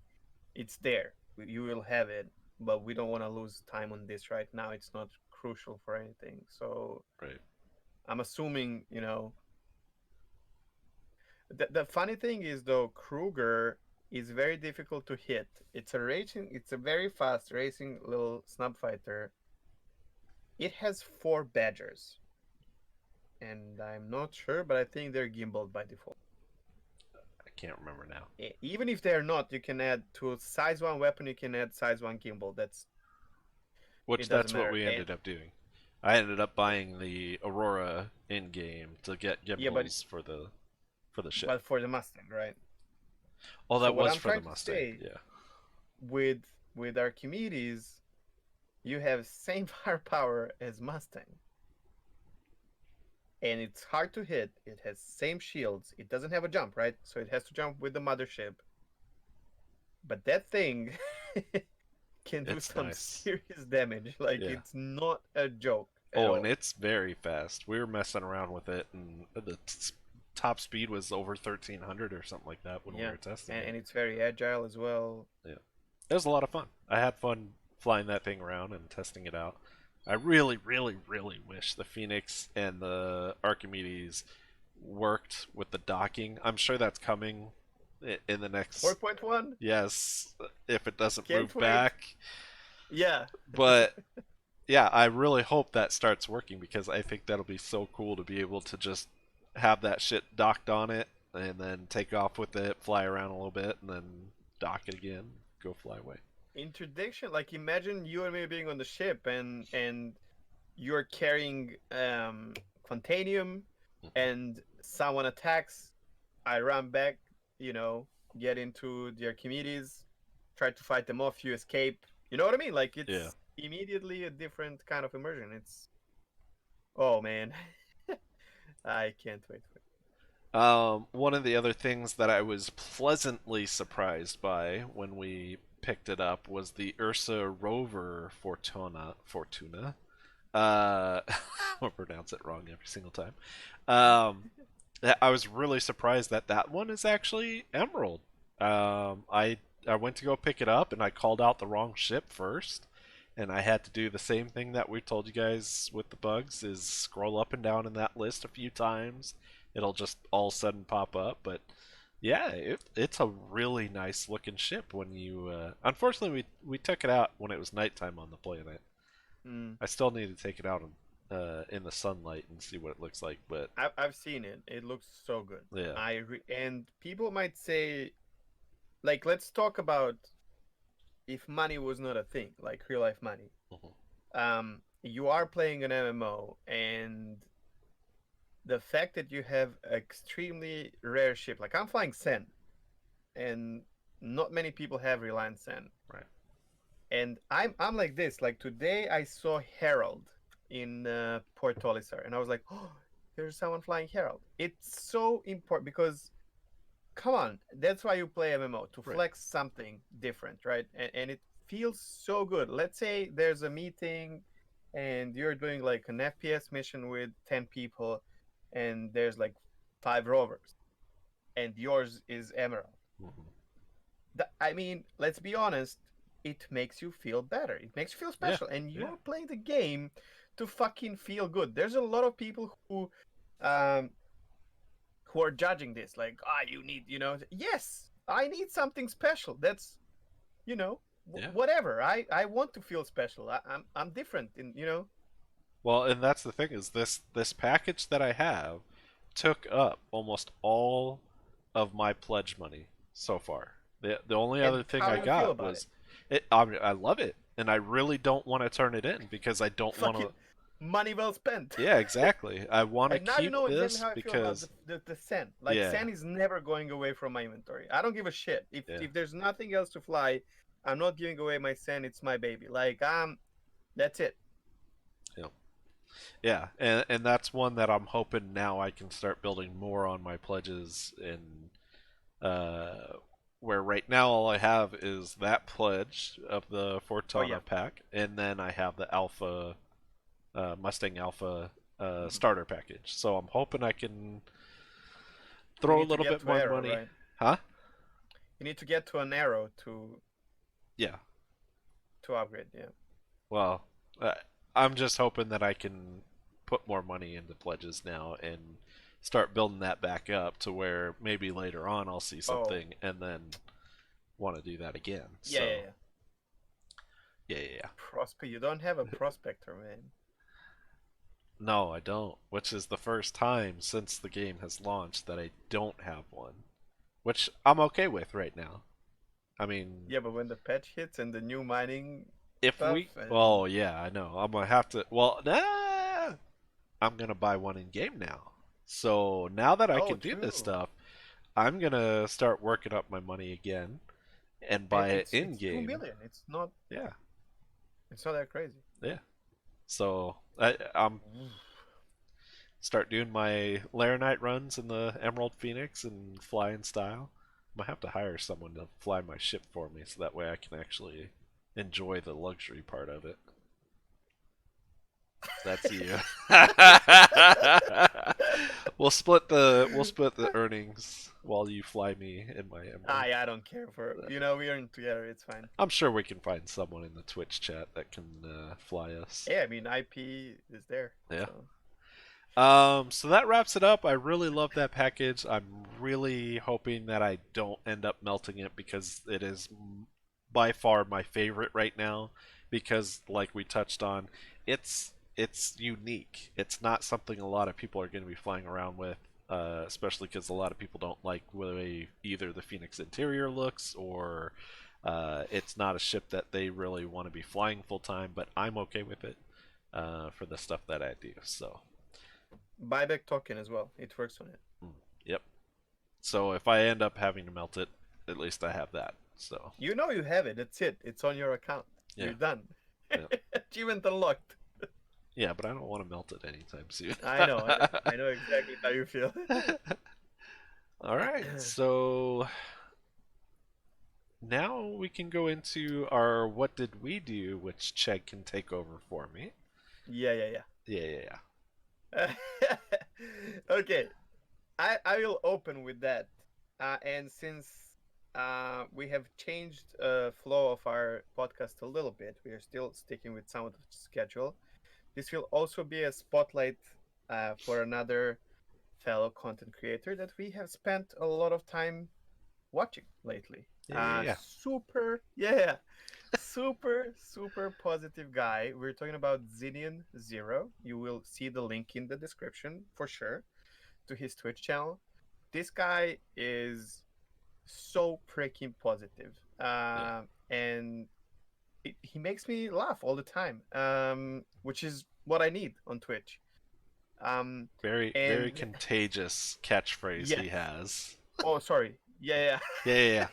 it's there. You will have it, but we don't want to lose time on this right now. It's not crucial for anything. So right. I'm assuming, the funny thing is though, Kruger is very difficult to hit. It's a very fast racing little snub fighter. It has four badgers, and I'm not sure, but I think they're gimbaled by default. I can't remember now. Even if they're not, you can add to size one weapon. You can add size one gimbal. Which It doesn't that's what matter. we And ended up doing. I ended up buying the Aurora in game to get yeah, but gimbals for the ship. but for the Mustang, right? Oh, So that what was I'm for the trying to Mustang. say Yeah, with Archimedes, you have same firepower as Mustang, and it's hard to hit. It has same shields. It doesn't have a jump, right? So it has to jump with the mothership. But that thing can do it's some nice. serious damage. Like Yeah. it's not a joke at Oh, and all. it's very fast. We were messing around with it, and the top speed was over 1300 or something like that when we Yeah, were testing and it. it's very agile as well. Yeah, it was a lot of fun. I had fun flying that thing around and testing it out. I really, really, really wish the Phoenix and the Archimedes worked with the docking. I'm sure that's coming in the next. 4.1, Yes, if it doesn't can't move wait. back. Yeah, But yeah, I really hope that starts working because I think that'll be so cool to be able to just have that shit docked on it and then take off with it, fly around a little bit, and then dock it again, go fly away. interdiction. Like imagine you and me being on the ship, and you're carrying Quantanium, Mhm. and someone attacks. I run back, you know, get into the Archimedes, try to fight them off. You escape. You know what I mean? Like Yeah. it's immediately a different kind of immersion. It's oh man, I can't wait for it. One of the other things that I was pleasantly surprised by when we picked it up was the Ursa Rover Fortuna. I'll pronounce it wrong every single time. Um, I was really surprised that that one is actually Emerald. I went to go pick it up and I called out the wrong ship first, and I had to do the same thing that we told you guys with the bugs: is scroll up and down in that list a few times. It'll just all of a sudden pop up. But yeah, it's a really nice looking ship. When you unfortunately we took it out when it was nighttime on the planet. Mm. I still need to take it out in the sunlight and see what it looks like. But I've seen it. It looks so good. yeah. And people might say, like, let's talk about if money was not a thing, like real life money. Mhm. You are playing an MMO, and the fact that you have extremely rare ship, like I'm flying Sen, and not many people have Reliant Sen. Right. And I'm like this. Like today, I saw Herald in Port Olisar, and I was like, oh, there's someone flying Herald. It's so important because come on, that's why you play MMO, to Right. flex something different, right? And it feels so good. Let's say there's a meeting and you're doing like an FPS mission with 10 people, and there's like five rovers and yours is Emerald. Mhm. I mean, let's be honest, it makes you feel better. It makes you feel Yeah. special, and Yeah. you're playing the game to fucking feel good. There's a lot of people um, who are judging this, like, you need, yes, I need something special. That's, Yeah. whatever. I want to feel special. I'm different, Well, and that's the thing is this package that I have took up almost all of my pledge money so far. The only And other thing how I do you feel got about it? was it. I love it, and I really don't want to turn it in because I don't want Fucking to. money well spent. Yeah, exactly. I want to And now you keep know exactly this how I feel about because the Sen. Like, yeah, Sen is never going away from my inventory. I don't give a shit. If yeah, if there's nothing else to fly, I'm not giving away my Sen. It's my baby. Like, that's it. yeah, yeah, and that's one that I'm hoping now I can start building more on my pledges and uh, where right now all I have is that pledge of the Oh yeah. Fortana pack, and then I have the Alpha Mustang Alpha Mhm. starter package. So I'm hoping I can You throw a need to little get bit to more Arrow, money, right? huh? You need to get to an Arrow Yeah. to upgrade. Yeah. Well, uh, I'm just hoping that I can put more money into pledges now and start building that back up to where maybe later on I'll see Oh something and then want to do that again. yeah, yeah, So yeah. yeah, yeah, yeah. You don't have a prospector, man. No, I don't. Which is the first time since the game has launched that I don't have one. Which I'm okay with right now. I mean, Yeah, but when the patch hits and the new mining if stuff we. and Oh, yeah, I know. I'm gonna have to. Well, nah! I'm gonna buy one in game now. So now that I oh, can do this true. stuff, I'm gonna start working up my money again and And buy it in it's two game. million. Yeah, It's not that crazy. yeah. So I'm start doing my Laranite runs in the Emerald Phoenix and fly in style. I'm gonna have to hire someone to fly my ship for me so that way I can actually enjoy the luxury part of it. That's you. We'll split the earnings while you fly me in my Emerald. Yeah, I don't care for we are together. It's fine. I'm sure we can find someone in the Twitch chat that can fly us. Yeah, I mean IP is there. Yeah. So So that wraps it up. I really love that package. I'm really hoping that I don't end up melting it because it is by far my favorite right now. Because, like we touched on, it's unique. It's not something a lot of people are going to be flying around with, especially because a lot of people don't like the way either the Phoenix interior looks or it's not a ship that they really want to be flying full time. But I'm okay with it for the stuff that I do. So. buyback token as well. It works on it. Yep. So if I end up having to melt it, at least I have that. So You have it. That's it. It's on your account. yeah, You're done. yeah, Achievement unlocked. yeah. But I don't want to melt it anytime soon. I know. I know exactly how you feel. All right. So now we can go into our what did we do, which Chegg can take over for me. Yeah, yeah, Yeah, yeah, yeah. Okay, I will open with that. And since we have changed flow of our podcast a little bit, we are still sticking with some of the schedule. This will also be a spotlight for another fellow content creator that we have spent a lot of time watching lately. yeah, yeah, yeah. Yeah, super positive guy. We're talking about ZinionZERO. You will see the link in the description for sure to his Twitch channel. This guy is so freaking positive, Yeah. and he makes me laugh all the time, which is what I need on Twitch. Very, very And contagious catchphrase yes, he has. oh sorry, yeah, Yeah, yeah,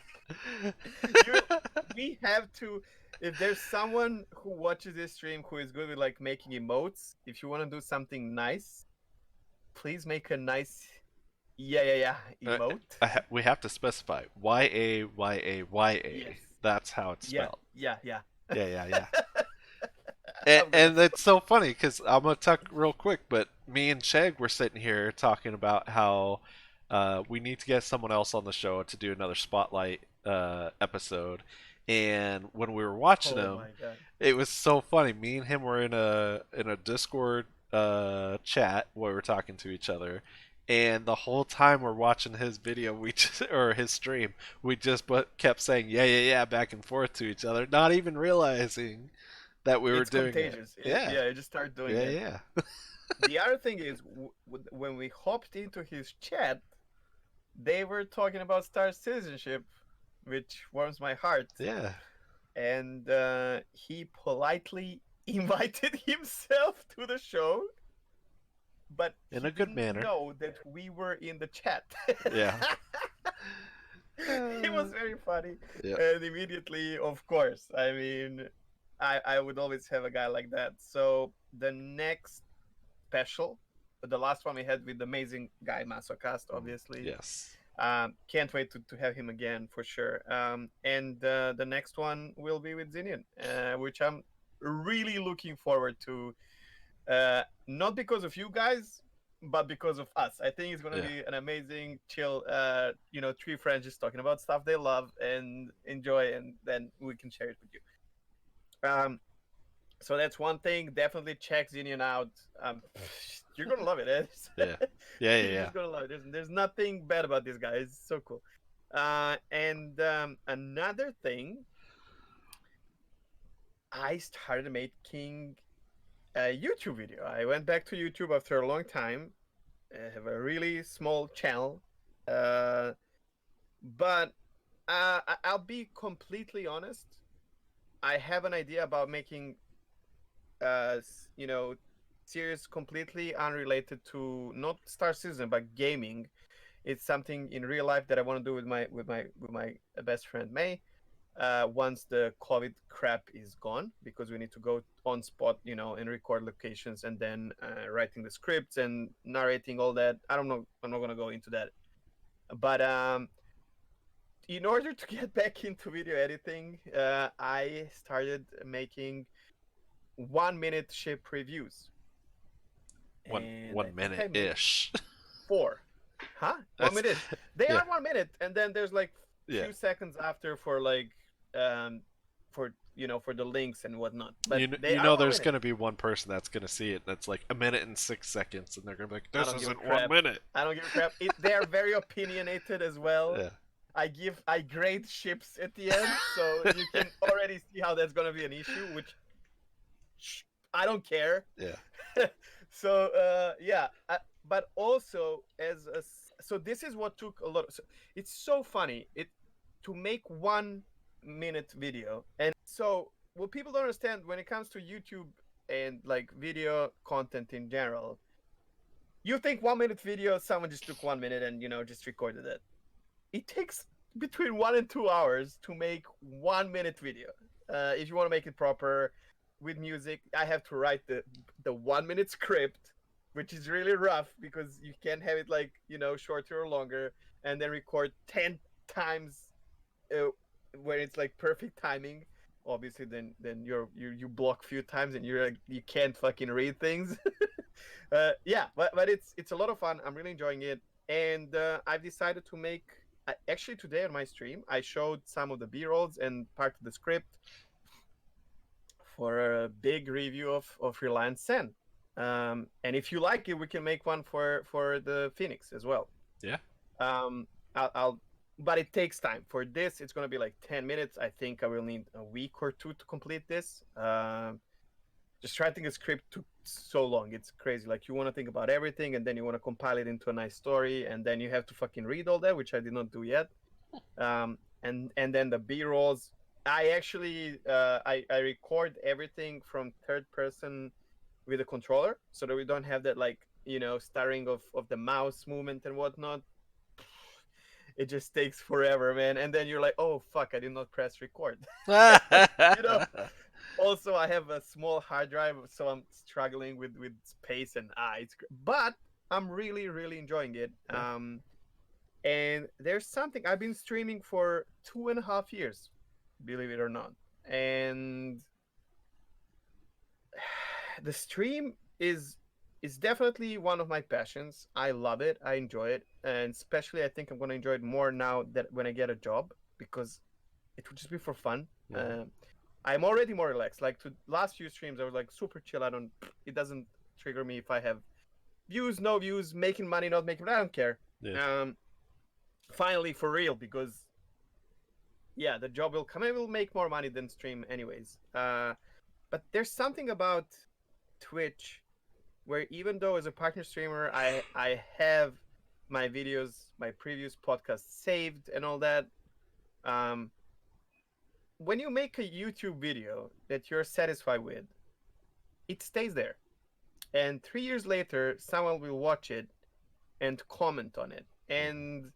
yeah. you we have to. If there's someone who watches this stream who is good with like making emotes, if you want to do something nice, please make a nice Uh, emote. we have to specify YAYAYA. Yes. That's how it's Yeah, spelled. yeah. Yeah, yeah, yeah. And, I'm gonna and it's so funny because I'm gonna talk real quick, but me and Chegg were sitting here talking about how we need to get someone else on the show to do another spotlight episode, And when we were watching Oh him, my god. it was so funny. Me and him were in a Discord chat where we're talking to each other, and the whole time we're watching his video, we just or his stream, we just but kept saying yeah, yeah, yeah back and forth to each other, not even realizing that we were It's doing it. contagious. Yeah, Yeah, you just start doing yeah, it. yeah, The other thing is, when we hopped into his chat, they were talking about Star Citizenship, which warms my heart. yeah. And he politely invited himself to the show, but In he a good didn't manner. know that we were in the chat. Yeah. It was very funny. Yeah. And immediately, of course, I mean, I would always have a guy like that. So the next special, the last one we had with the amazing guy Masocast, obviously. Yes. Can't wait to have him again for sure. And the next one will be with Zinion, which I'm really looking forward to. Not because of you guys, but because of us. I think it's gonna Yeah. be an amazing, chill. Three friends just talking about stuff they love and enjoy, and then we can share it with you. So that's one thing. Definitely check Zinion out. You're gonna love it. Yeah. Yeah. Yeah. You're Yeah. just gonna love it. There's nothing bad about this guy. It's so cool. And another thing, I started making a YouTube video. I went back to YouTube after a long time. I have a really small channel, uh, but I'll be completely honest. I have an idea about making, uh, series completely unrelated to not Star Citizen but gaming. It's something in real life that I want to do with my best friend May. Once the COVID crap is gone, because we need to go on spot, and record locations, and then writing the scripts and narrating all that. I don't know. I'm not gonna go into that. But in order to get back into video editing, I started making 1 minute ship reviews, One and I one think I minute made ish. four. Huh? One That's minute. They yeah. are 1 minute, and then there's like Yeah. few seconds after for like for the links and whatnot. But they You are know one there's minute. gonna be one person that's gonna see it that's like a minute and 6 seconds, and they're gonna be like, I "This don't give a isn't one crap. minute." I don't give a crap. They are very opinionated as well. Yeah. I grade ships at the end, so you can already see how that's gonna be an issue. Which I don't care. Yeah. So yeah, but also so this is what took a lot. So it's so funny to make 1 minute video, and so what people don't understand when it comes to YouTube and like video content in general, you think 1 minute video, someone just took 1 minute and just recorded it. It takes between 1 and 2 hours to make 1 minute video. If you want to make it proper with music, I have to write the 1 minute script, which is really rough because you can't have it like shorter or longer, and then record 10 times uh, when it's like perfect timing. Obviously, then you block a few times and you're like you can't fucking read things. Yeah, but it's a lot of fun. I'm really enjoying it, and I've decided to make. Actually, today on my stream, I showed some of the B-rolls and part of the script for a big review of Reliant Sen. And if you like it, we can make one for the Phoenix as well. Yeah. Um, I'll but it takes time. For this, it's gonna be like 10 minutes. I think I will need a week or two to complete this. Just writing a script took so long. It's crazy. Like you want to think about everything, and then you want to compile it into a nice story, and then you have to fucking read all that, which I did not do yet. And then the B rolls. I actually I record everything from third person with a controller, so that we don't have that like stuttering of the mouse movement and whatnot. It just takes forever, man. And then you're like, oh fuck, I did not press record. you know Also, I have a small hard drive, so I'm struggling with space and but I'm really really enjoying it. Yeah. And there's something I've been streaming for 2.5 years, believe it or not, and the stream is definitely one of my passions. I love it. I enjoy it, and especially I think I'm gonna enjoy it more now that when I get a job, because it would just be for fun. Mhm. I'm already more relaxed. Like to last few streams, I was like super chill. It doesn't trigger me if I have views, no views, making money, not making money. I don't care. Yeah. Finally, for real, because yeah, the job will come and will make more money than stream anyways. But there's something about Twitch where even though as a partner streamer, I have my videos, my previous podcasts saved and all that. Um, when you make a YouTube video that you're satisfied with, it stays there. And 3 years later, someone will watch it and comment on it. Mhm. And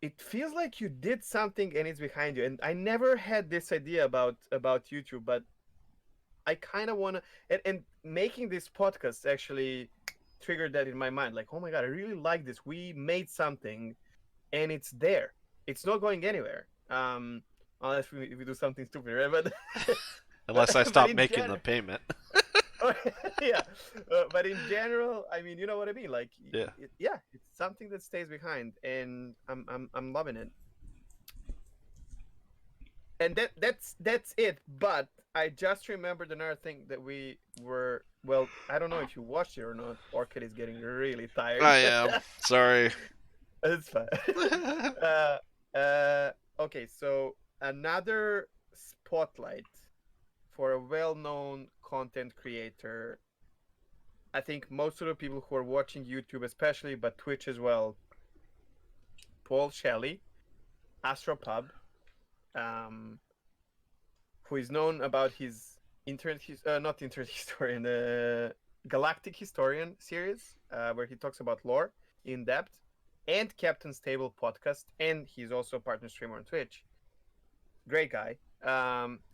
it feels like you did something and it's behind you. And I never had this idea about YouTube, but I kind of want to, and making this podcast actually triggered that in my mind. Like, oh my God, I really like this. We made something and it's there. It's not going anywhere. Unless we do something stupid, right? Unless I But stop in making the general, payment. yeah. But in general, I mean, you know what I mean. Like, Yeah. yeah, it's something that stays behind, and I'm loving it. And that's it. But I just remembered another thing that we were. Well, I don't know if you watched it or not. Orchid is getting really tired. I am. Sorry. It's fine. uh, okay, so another spotlight for a well-known content creator. I think most of the people who are watching YouTube, especially, but Twitch as well. Paul Shelley, Astropub, um, who is known about his not internet historian, the Galactic Historian series, where he talks about lore in depth, and Captain's Table podcast, and he's also a partner streamer on Twitch. Great guy,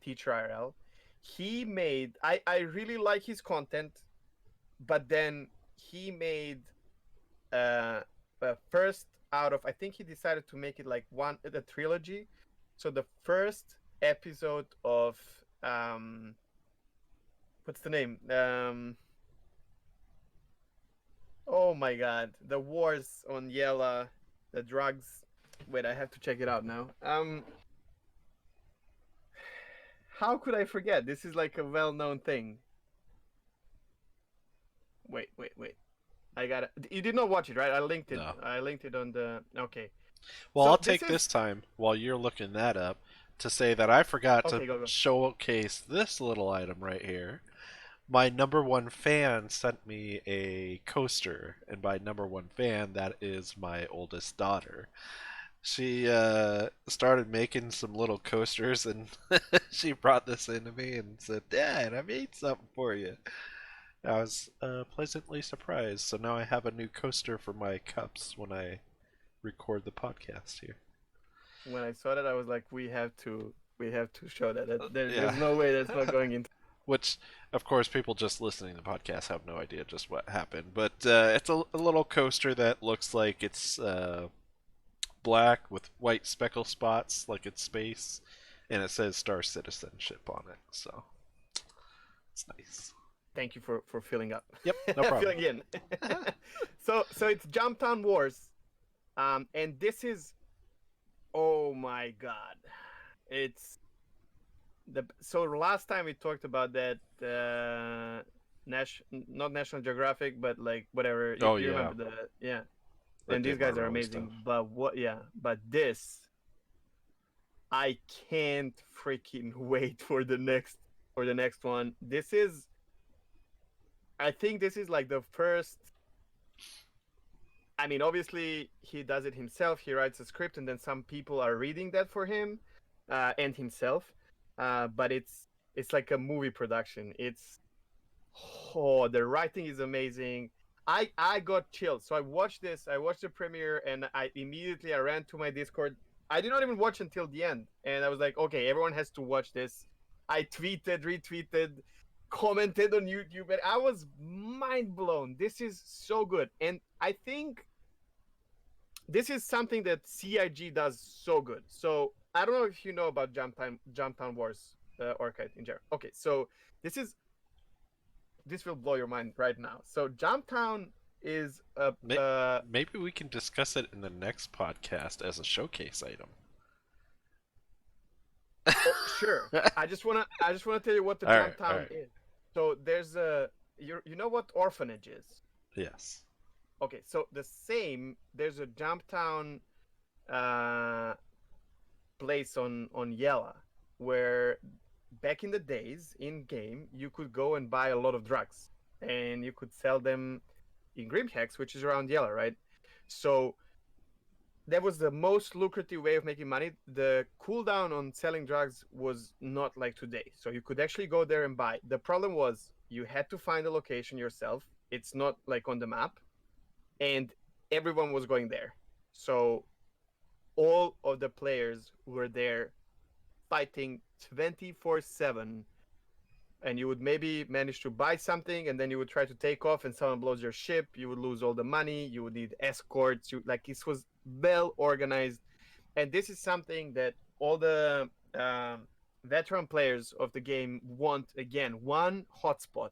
teacher IRL. He made I really like his content, but then he made uh, first out of I think he decided to make it like a trilogy. So the first episode of what's the name? Oh my God, the wars on Yella, the drugs. Wait, I have to check it out now. How could I forget? This is like a well-known thing. Wait. I got it. You did not watch it, right? I linked it. No. I linked it on the. Okay. Well, So I'll this take is this time while you're looking that up to say that I forgot to okay. Go. showcase this little item right here. My number one fan sent me a coaster, and by number one fan, that is my oldest daughter. She started making some little coasters, and she brought this into me and said, "Dad, I made something for you." I was pleasantly surprised. So now I have a new coaster for my cups when I record the podcast here. When I saw that, I was like, we have to show that. Yeah. There's no way that's not going into. Which, of course, people just listening to the podcast have no idea just what happened. But it's a little coaster that looks like it's black with white speckle spots, like it's space, and it says Star Citizenship on it. So it's nice. Thank you for filling up. Yep, no problem. Filling in. So it's Jumptown Wars, and this is, oh my God, it's the so last time we talked about that not National Geographic, but like whatever Oh you yeah, remember the yeah. the And these Dave guys are Marrelli stuff. amazing. But this I can't freaking wait for the next one. I think this is like the first. I mean, obviously he does it himself. He writes a script, and then some people are reading that for him, and himself. But it's like a movie production. The writing is amazing. I got chilled. So I watched this. I watched the premiere, and I ran to my Discord. I did not even watch until the end, and I was like, okay, everyone has to watch this. I tweeted, retweeted, commented on YouTube, and I was mind blown. This is so good, and I think this is something that CIG does so good. So I don't know if you know about Jumptown Wars, Orchid in general. Okay, so this will blow your mind right now. So Jumptown is Maybe we can discuss it in the next podcast as a showcase item. Oh, sure. I just wanna tell you what the All right, jump all town right. is. So there's a you know what orphanage is? Yes. Okay, so there's a jump town uh place on Yella where back in the days in game you could go and buy a lot of drugs and you could sell them in Grimhex, which is around Yella, right? So that was the most lucrative way of making money. The cooldown on selling drugs was not like today. So you could actually go there and buy. The problem was you had to find the location yourself. It's not like on the map. And everyone was going there. So all of the players were there fighting 24/7, and you would maybe manage to buy something and then you would try to take off and someone blows your ship, you would lose all the money, you would need escorts, like this was well organized. And this is something that all the veteran players of the game want. Again, one hotspot,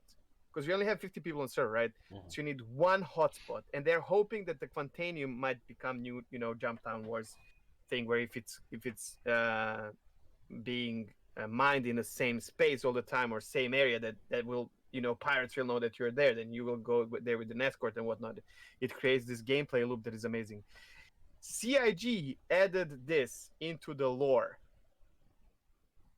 because we only have 50 people on server, right? Mhm. So you need one hotspot, and they're hoping that the Quantanium might become new, Jump Town Wars thing, where if it's being mined in the same space all the time or same area, that will, pirates will know that you're there, then you will go there with an escort and whatnot. It creates this gameplay loop that is amazing. CIG added this into the lore.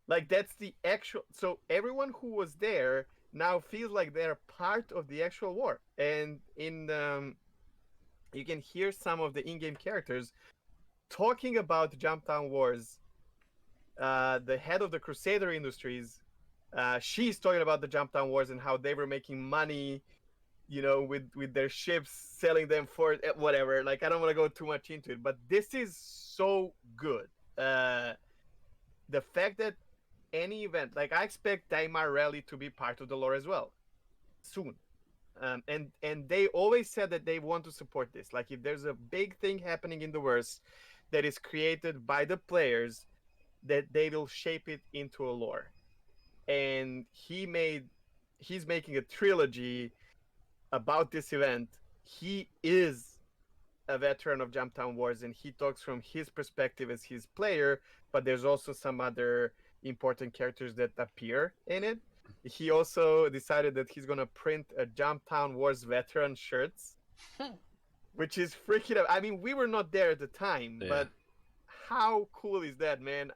Like that's the actual. So everyone who was there now feels like they're part of the actual war. And you can hear some of the in-game characters talking about Jump Town Wars. The head of the Crusader Industries, she's talking about the Jump Town Wars and how they were making money, with their ships, selling them for whatever. Like I don't want to go too much into it, but this is so good. Uh, the fact that any event, like I expect Daimar Rally to be part of the lore as well soon. And they always said that they want to support this. Like if there's a big thing happening in the verse that is created by the players, that they will shape it into a lore. And he's making a trilogy about this event. He is a veteran of Jumptown Wars, and he talks from his perspective as his player, but there's also some other important characters that appear in it. He also decided that he's gonna print a Jumptown Wars veteran shirts, which is freaking. I mean, we were not there at the time, Yeah. but how cool is that, man?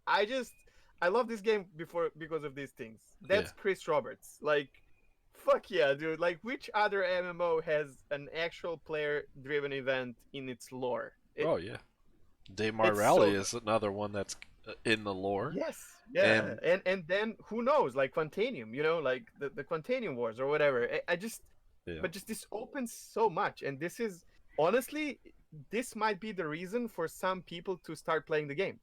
I love this game before because of these things. Yeah. That's Chris Roberts. Like, fuck yeah, dude. Like, which other MMO has an actual player-driven event in its lore? Oh yeah. Daymar It's Rally so good. is another one that's in the lore, Yes, yeah, and and then who knows? Like Quantanium, like the Quantanium Wars or whatever. I just, yeah. but just this opens so much, and this is honestly, this might be the reason for some people to start playing the game.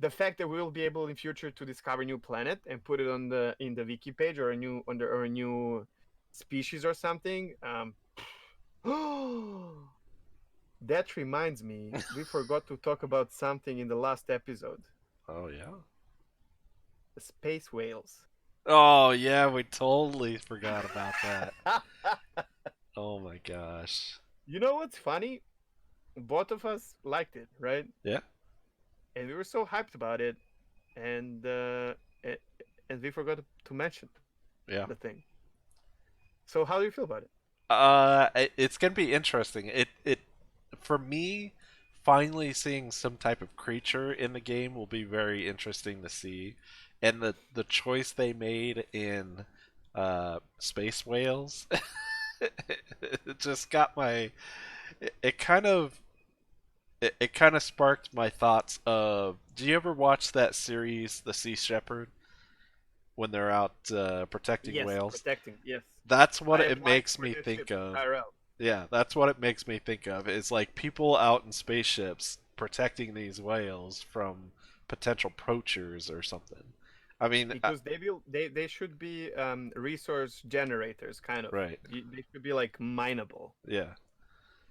The fact that we will be able in future to discover a new planet and put it on the in the wiki page or a new under or a new species or something. That reminds me, we forgot to talk about something in the last episode: Oh yeah. the space whales. Oh yeah, we totally forgot about that. Oh my gosh. You know what's funny? Both of us liked it, right? Yeah. And we were so hyped about it, and and we forgot to mention Yeah. the thing. So how do you feel about it? It's gonna be interesting. It for me, finally seeing some type of creature in the game will be very interesting to see, and the choice they made in space whales, it just got my. It kind of it kind of sparked my thoughts of. Do you ever watch that series, The Sea Shepherd, when they're out protecting Yes, whales? protecting. Yes, That's what I have it watched makes for me their think ships of. IRL. Yeah, that's what it makes me think of. It's like people out in spaceships protecting these whales from potential poachers or something. I mean, Because they should be resource generators, kind of. right. They should be like mineable. Yeah.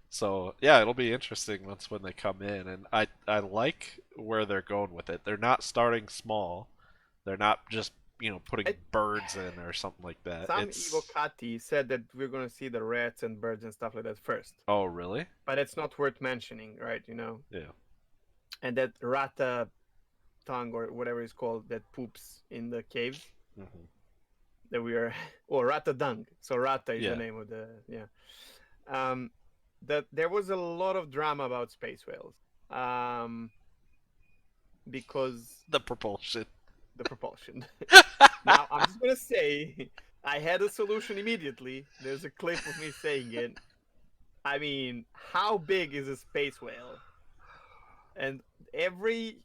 So, yeah, it'll be interesting once when they come in, and I like where they're going with it. They're not starting small. They're not just, putting I, birds in or something like that. some It's Evocati said that we're gonna see the rats and birds and stuff like that first, Oh, really? but it's not worth mentioning, right? Yeah. And that Rata tongue or whatever it's called that poops in the caves Hmm. that we are, or rata dung. So rata is the Yeah, name of the Um, that there was a lot of drama about space whales. Um, because the propulsion. the propulsion. Now I'm just gonna say I had a solution immediately. There's a clip of me saying it. I mean, how big is a space whale? And every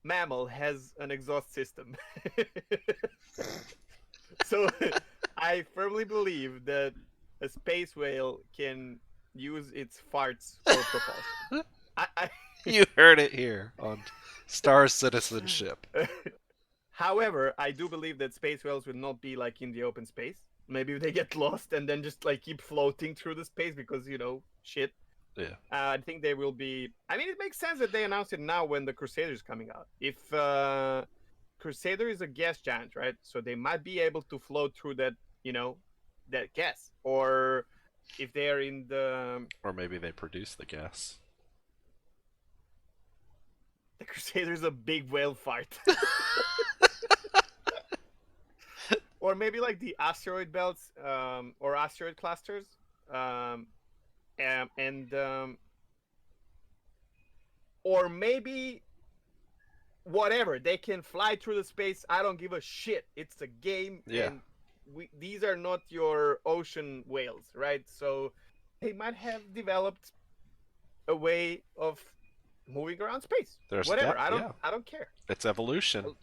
mammal has an exhaust system. So I firmly believe that a space whale can use its farts for propulsion. I You heard it here on Star Citizenship. However, I do believe that space whales will not be like in the open space. Maybe they get lost and then just like keep floating through the space because shit. Yeah. I think they will be. I mean, it makes sense that they announce it now when the Crusader is coming out. If Crusader is a gas giant, right? So they might be able to float through that gas. Or if they are in Or maybe they produce the gas. the Crusader is a big whale fart. Or maybe like the asteroid belts, or asteroid clusters, um, and or maybe whatever, they can fly through the space. I don't give a shit. It's a game, Yeah. and these are not your ocean whales, right? So they might have developed a way of moving around space. There's Whatever. that. I don't. Yeah. I don't care. It's evolution.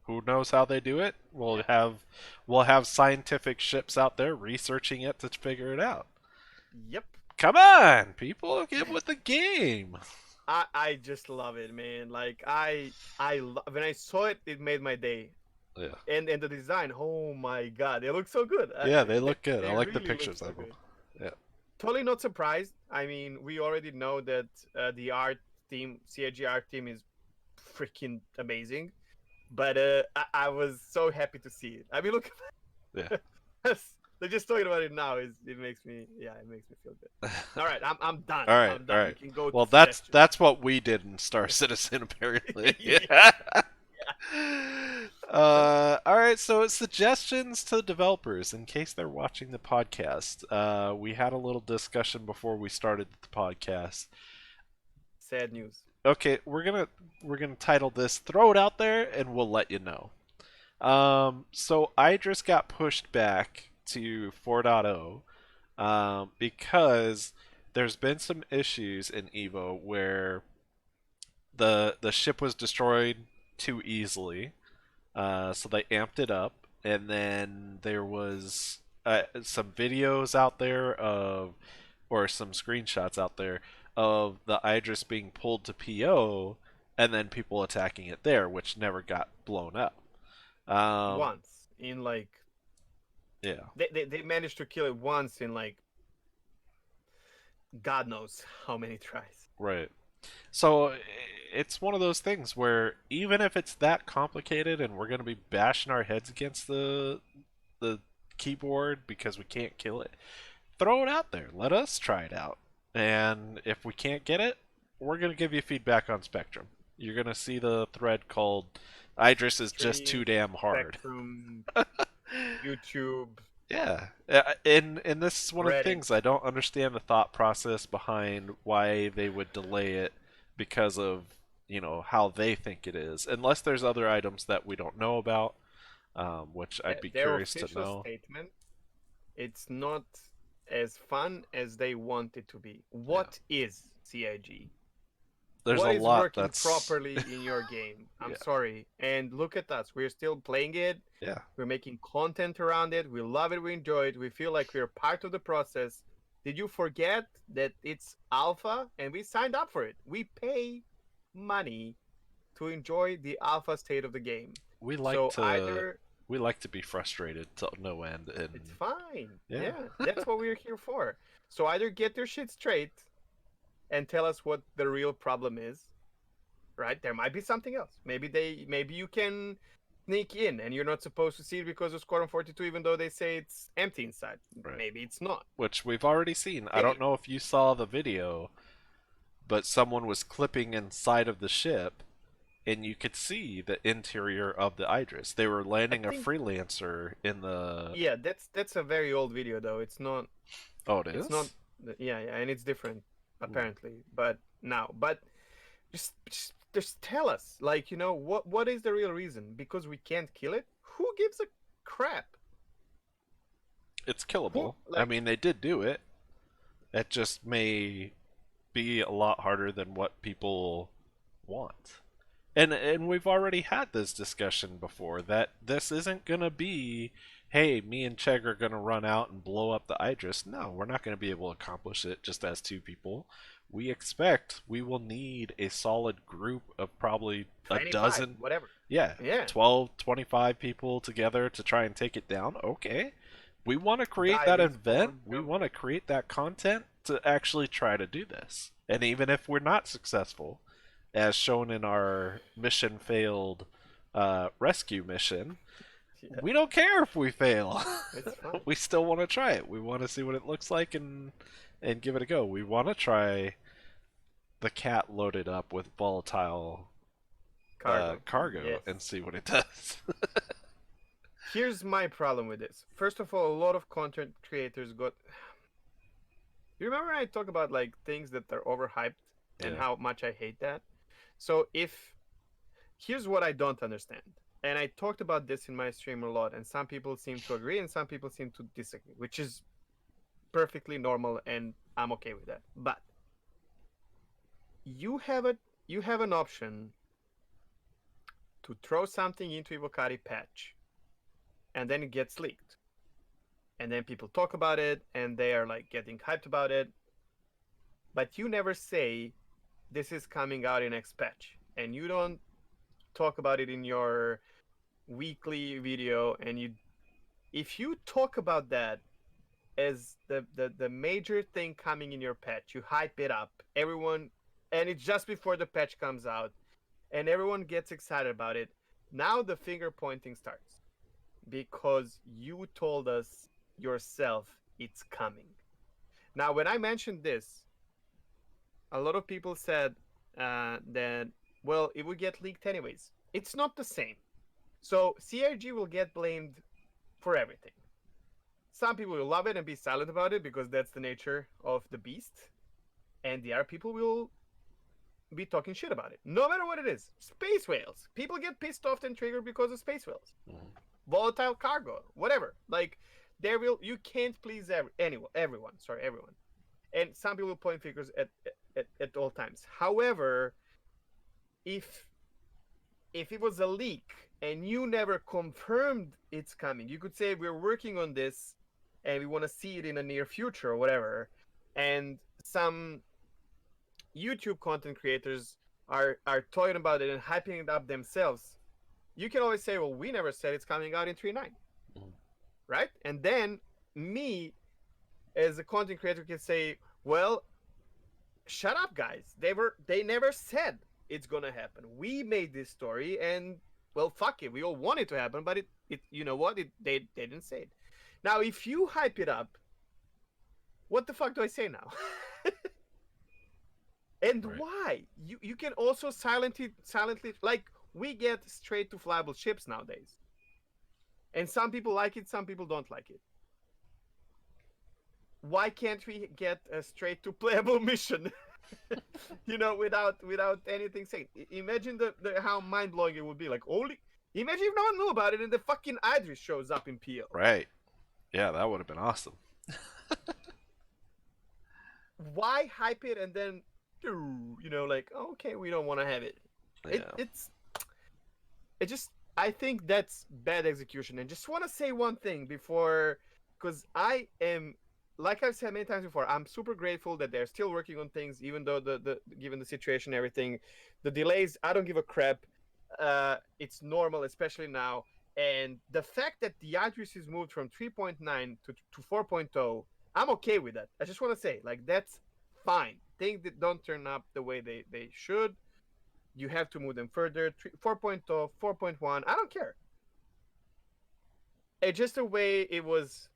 Who knows how they do it? We'll have scientific ships out there researching it to figure it out. Yep. Come on, people, get with the game. I just love it, man. Like when I saw it, it made my day. Yeah. And the design, oh my god, they look so good. Yeah, they look good. I They like the really look pictures so of them. good. Yeah. Totally not surprised. I mean, we already know that the art team, CIG art team, is freaking amazing. But I was so happy to see it. I mean, look, Yeah. just talking about it now it makes me feel good. All right, I'm done. All right. I'm All done. We right. can go. Well, to that's suggestions. that's what we did in Star Citizen, apparently. Yeah. All right, so suggestions to developers in case they're watching the podcast. We had a little discussion before we started the podcast. Sad news. Okay, we're gonna title this "Throw It Out There" and we'll let you know. So Idris got pushed back to 4.0 because there's been some issues in Evo where the ship was destroyed too easily. So they amped it up, and then there was some videos out there or some screenshots out there of the Idris being pulled to PO, and then people attacking it there, which never got blown up. Once in like Yeah, they managed to kill it once in like God knows how many tries. right. So it's one of those things where even if it's that complicated and we're going to be bashing our heads against the keyboard because we can't kill it, throw it out there. Let us try it out. And if we can't get it, we're going to give you feedback on Spectrum. You're going to see the thread called Idris is just too damn hard. Spectrum, YouTube. Yeah. And this is one of the Reddit. things I don't understand the thought process behind why they would delay it because of, how they think it is. Unless there's other items that we don't know about, which I'd be Their curious to official know. statement, it's not as fun as they want it to be. What is CIG? There's What a is lot working that's properly in your game? I'm Yeah. sorry. And look at us. We're still playing it. Yeah. We're making content around it. We love it. We enjoy it. We feel like we're part of the process. Did you forget that it's alpha and we signed up for it? We pay money to enjoy the alpha state of the game. We like So to either we like to be frustrated to no end, and it's fine. Yeah. Yeah, that's what we're here for. So either get their shit straight and tell us what the real problem is, right? There might be something else. Maybe you can sneak in and you're not supposed to see it because of Squadron 42, even though they say it's empty inside. Right. Maybe it's not. which we've already seen. I Hey. don't know if you saw the video, but someone was clipping inside of the ship and you could see the interior of the Idris. They were I landing a think freelancer in the. yeah, that's a very old video though. Oh, it It's not is. yeah, yeah, and it's different Hmm. apparently. But now, but just tell us, like, what is the real reason? Because we can't kill it? Who gives a crap? It's Who killable. I like mean, they did do it. It just may be a lot harder than what people want. And we've already had this discussion before that this isn't gonna be, hey, me and Chegg are gonna run out and blow up the Idris. No, we're not gonna be able to accomplish it just as two people. We expect we will need a solid group of probably a 25, dozen, whatever. yeah, Yeah. 12, 25 people together to try and take it down. Okay. We want to create Dive that and event. spawn, We jump want in. to create that content to actually try to do this. And even if we're not successful, as shown in our mission failed rescue mission, Yeah, we don't care if we fail. it's fine. We still want to try it. We want to see what it looks like and give it a go. We want to try the cat loaded up with volatile Cargo. cargo Yes. and see what it does. Here's my problem with this. First of all, a lot of content creators got. You remember I talked about like things that are overhyped and Yeah. how much I hate that? So if here's what I don't understand. And I talked about this in my stream a lot, and some people seem to agree and some people seem to disagree, which is perfectly normal and I'm okay with that. But you have a you have an option to throw something into Evocati patch and then it gets leaked. And then people talk about it and they are like getting hyped about it. But you never say this is coming out in X patch. And you don't talk about it in your weekly video. And you if you talk about that as the major thing coming in your patch, you hype it up. Everyone and it's just before the patch comes out and everyone gets excited about it. Now the finger pointing starts because you told us yourself it's coming. Now, when I mentioned this, a lot of people said that, well, it would get leaked anyways. It's not the same. So CRG will get blamed for everything. Some people will love it and be silent about it because that's the nature of the beast. And the other people will be talking shit about it. No matter what it is. Space whales. People get pissed off and triggered because of space whales. Mhm. Volatile cargo. Whatever. Like, you can't please everyone. Sorry, everyone. And some people point fingers at all times. However, if it was a leak and you never confirmed it's coming, you could say we're working on this and we want to see it in the near future or whatever. And some YouTube content creators are talking about it and hyping it up themselves. You can always say, well, we never said it's coming out in 3.9, Mhm. right? And then me as a content creator can say, well, shut up, guys. They never said it's gonna happen. We made this story, and well, fuck it. We all want it to happen, but it you know what? They didn't say it. Now, if you hype it up, what the fuck do I say now? And Right. why? You can also silently like we get straight to flyable ships nowadays, and some people like it, some people don't like it. Why can't we get a straight to playable mission? Without anything saying. Imagine the how mind blowing it would be. Like only imagine if no one knew about it and the fucking Idris shows up in PL. Right. Yeah, that would have been awesome. Why hype it and then like okay, we don't want to have it. It Yeah. it's it just I think that's bad execution. And just want to say one thing before, because I am, like I've said many times before, I'm super grateful that they're still working on things, even though the given the situation, and everything, the delays. I don't give a crap. It's normal, especially now. And the fact that the address is moved from 3.9 to 4.0, I'm okay with that. I just want to say, like, that's fine. Things that don't turn up the way they should, you have to move them further. 4.0, 4.1, I don't care. It's just the way it was.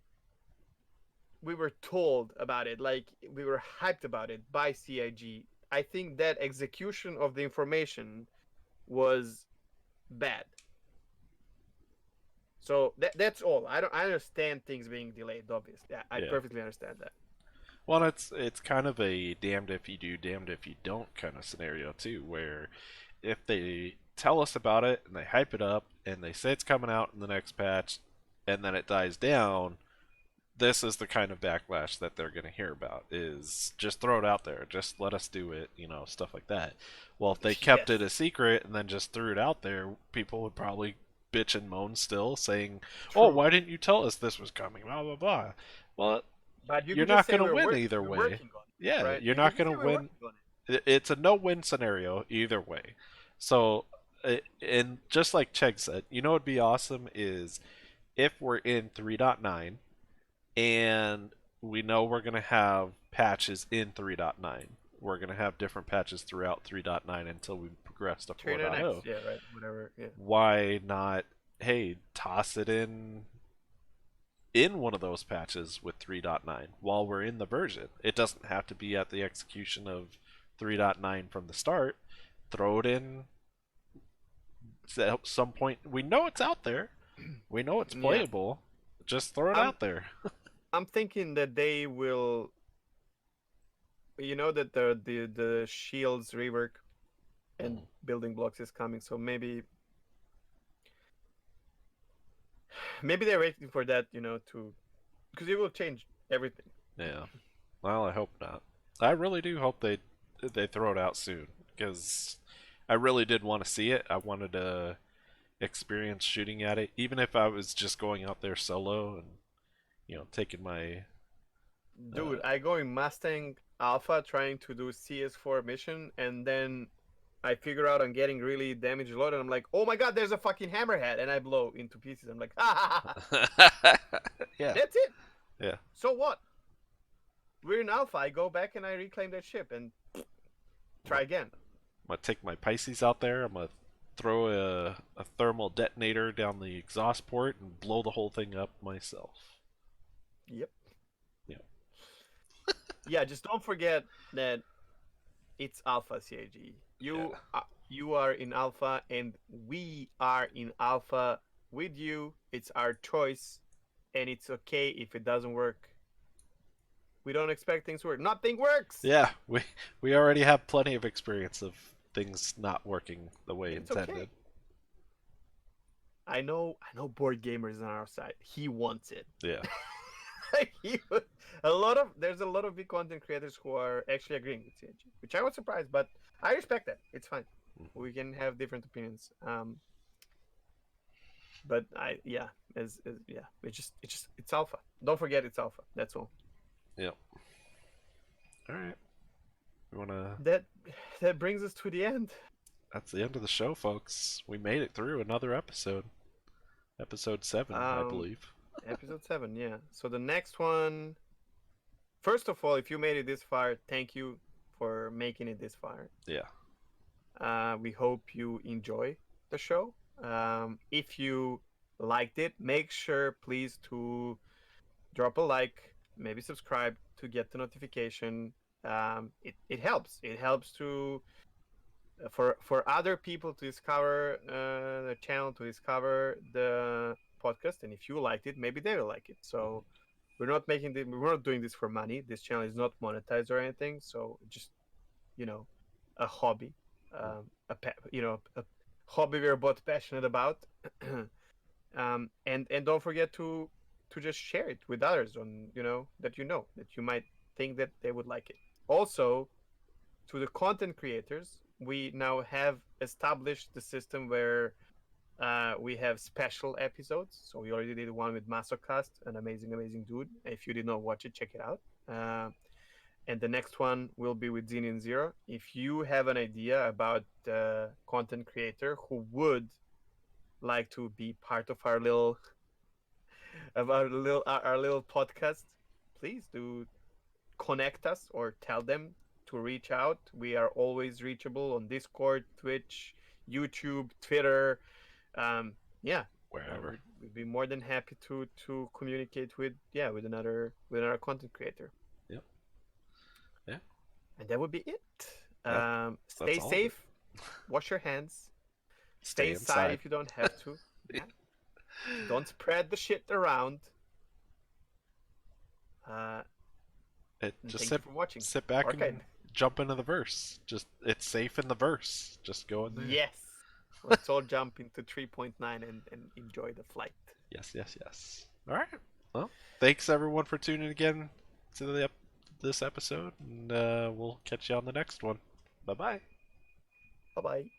We were told about it, like we were hyped about it by CIG. I think that execution of the information was bad. So that's all. I understand things being delayed. Obviously, I Yeah. perfectly understand that. Well, it's kind of a damned if you do, damned if you don't kind of scenario too, where if they tell us about it and they hype it up and they say it's coming out in the next patch, and then it dies down, this is the kind of backlash that they're going to hear about. Is just throw it out there, just let us do it, stuff like that. Well, if they kept it Yes, a secret and then just threw it out there, people would probably bitch and moan still, saying, "Oh, true. why didn't you tell us this was coming?" Blah blah blah. Well, But you you're could just not say going to win either we're way. working on it, Yeah, right? you're You could not just going say to we're win. working on It's a no-win scenario either way. So, and just like Chegg said, what'd be awesome is if we're in 3.9 and we know we're going to have patches in 3.9. We're going to have different patches throughout 3.9 until we progress to it. Train an X, 4.0. yeah, right. Whatever, yeah. Why not, hey, toss it in one of those patches with 3.9 while we're in the version? It doesn't have to be at the execution of 3.9 from the start. Throw it in at some point. We know it's out there. We know it's Yeah, playable. Just throw it I'm out there. I'm thinking that they will. You know that the shields rework and building blocks is coming, so maybe they're waiting for that, to because it will change everything. Yeah. Well, I hope not. I really do hope they throw it out soon because I really did want to see it. I wanted to experience shooting at it, even if I was just going out there solo and taking my. Dude, I go in Mustang Alpha trying to do CS4 mission, and then I figure out I'm getting really damage low, and I'm like, oh my god, there's a fucking hammerhead, and I blow into pieces. I'm like, ha ha ha. Yeah, That's it. yeah. So what? We're in Alpha. I go back and I reclaim that ship and I'm gonna, try again. I'm gonna take my Pisces out there. I'm gonna throw a thermal detonator down the exhaust port and blow the whole thing up myself. Yep. Yeah, Yeah, just don't forget that it's Alpha CAG. yeah, You are in Alpha, and we are in Alpha with you. It's our choice, and it's okay if it doesn't work. We don't expect things to work. Nothing works. yeah. We already have plenty of experience of things not working the way It's intended. okay. I know board gamers on our side. He wants it. Yeah. he, there's a lot of big content creators who are actually agreeing with CNG, which I was surprised, but I respect that. It's fine. We can have different opinions. But yeah, it's alpha. Don't forget it's alpha. That's all. Yep. All right. We wanna. That that brings us to the end. That's the end of the show, folks. We made it through another episode. Episode 7, I Um, believe. Episode 7. Yeah. So the next one. First of all, if you made it this far, thank you for making it this far. Yeah. We hope you enjoy the show. If you liked it, make sure please to drop a like, maybe subscribe to get the notification. It helps. It helps to for other people to discover the channel, to discover the podcast, and if you liked it, maybe they will like it. So we're not doing this for money. This channel is not monetized or anything. So just you know, a hobby, a hobby we're both passionate about. And don't forget to just share it with others on that that you might think that they would like it. Also, to the content creators, we now have established the system where we have special episodes. So we already did one with Masocast, an amazing dude. If you did not watch it, check it out. And the next one will be with ZinionZERO. If you have an idea about the content creator who would like to be part of our little podcast, please do connect us or tell them to reach out. We are always reachable on Discord, Twitch, YouTube, Twitter. Yeah, Wherever. we'd be more than happy to communicate with another content creator. Yep. Yeah. And that would be it. That, Stay that's all of it. safe, wash your hands, Stay Stay inside inside. if you don't have to. Yeah. Don't spread the shit around. And Just thank you for watching. sit back and Arcade. jump into the verse. Just it's safe in the verse. Just go in there. Yes. Let's all jump into 3.9 and enjoy the flight. Yes, yes, yes. All right. Well, thanks everyone for tuning again to this episode, and we'll catch you on the next one. Bye bye. Bye bye.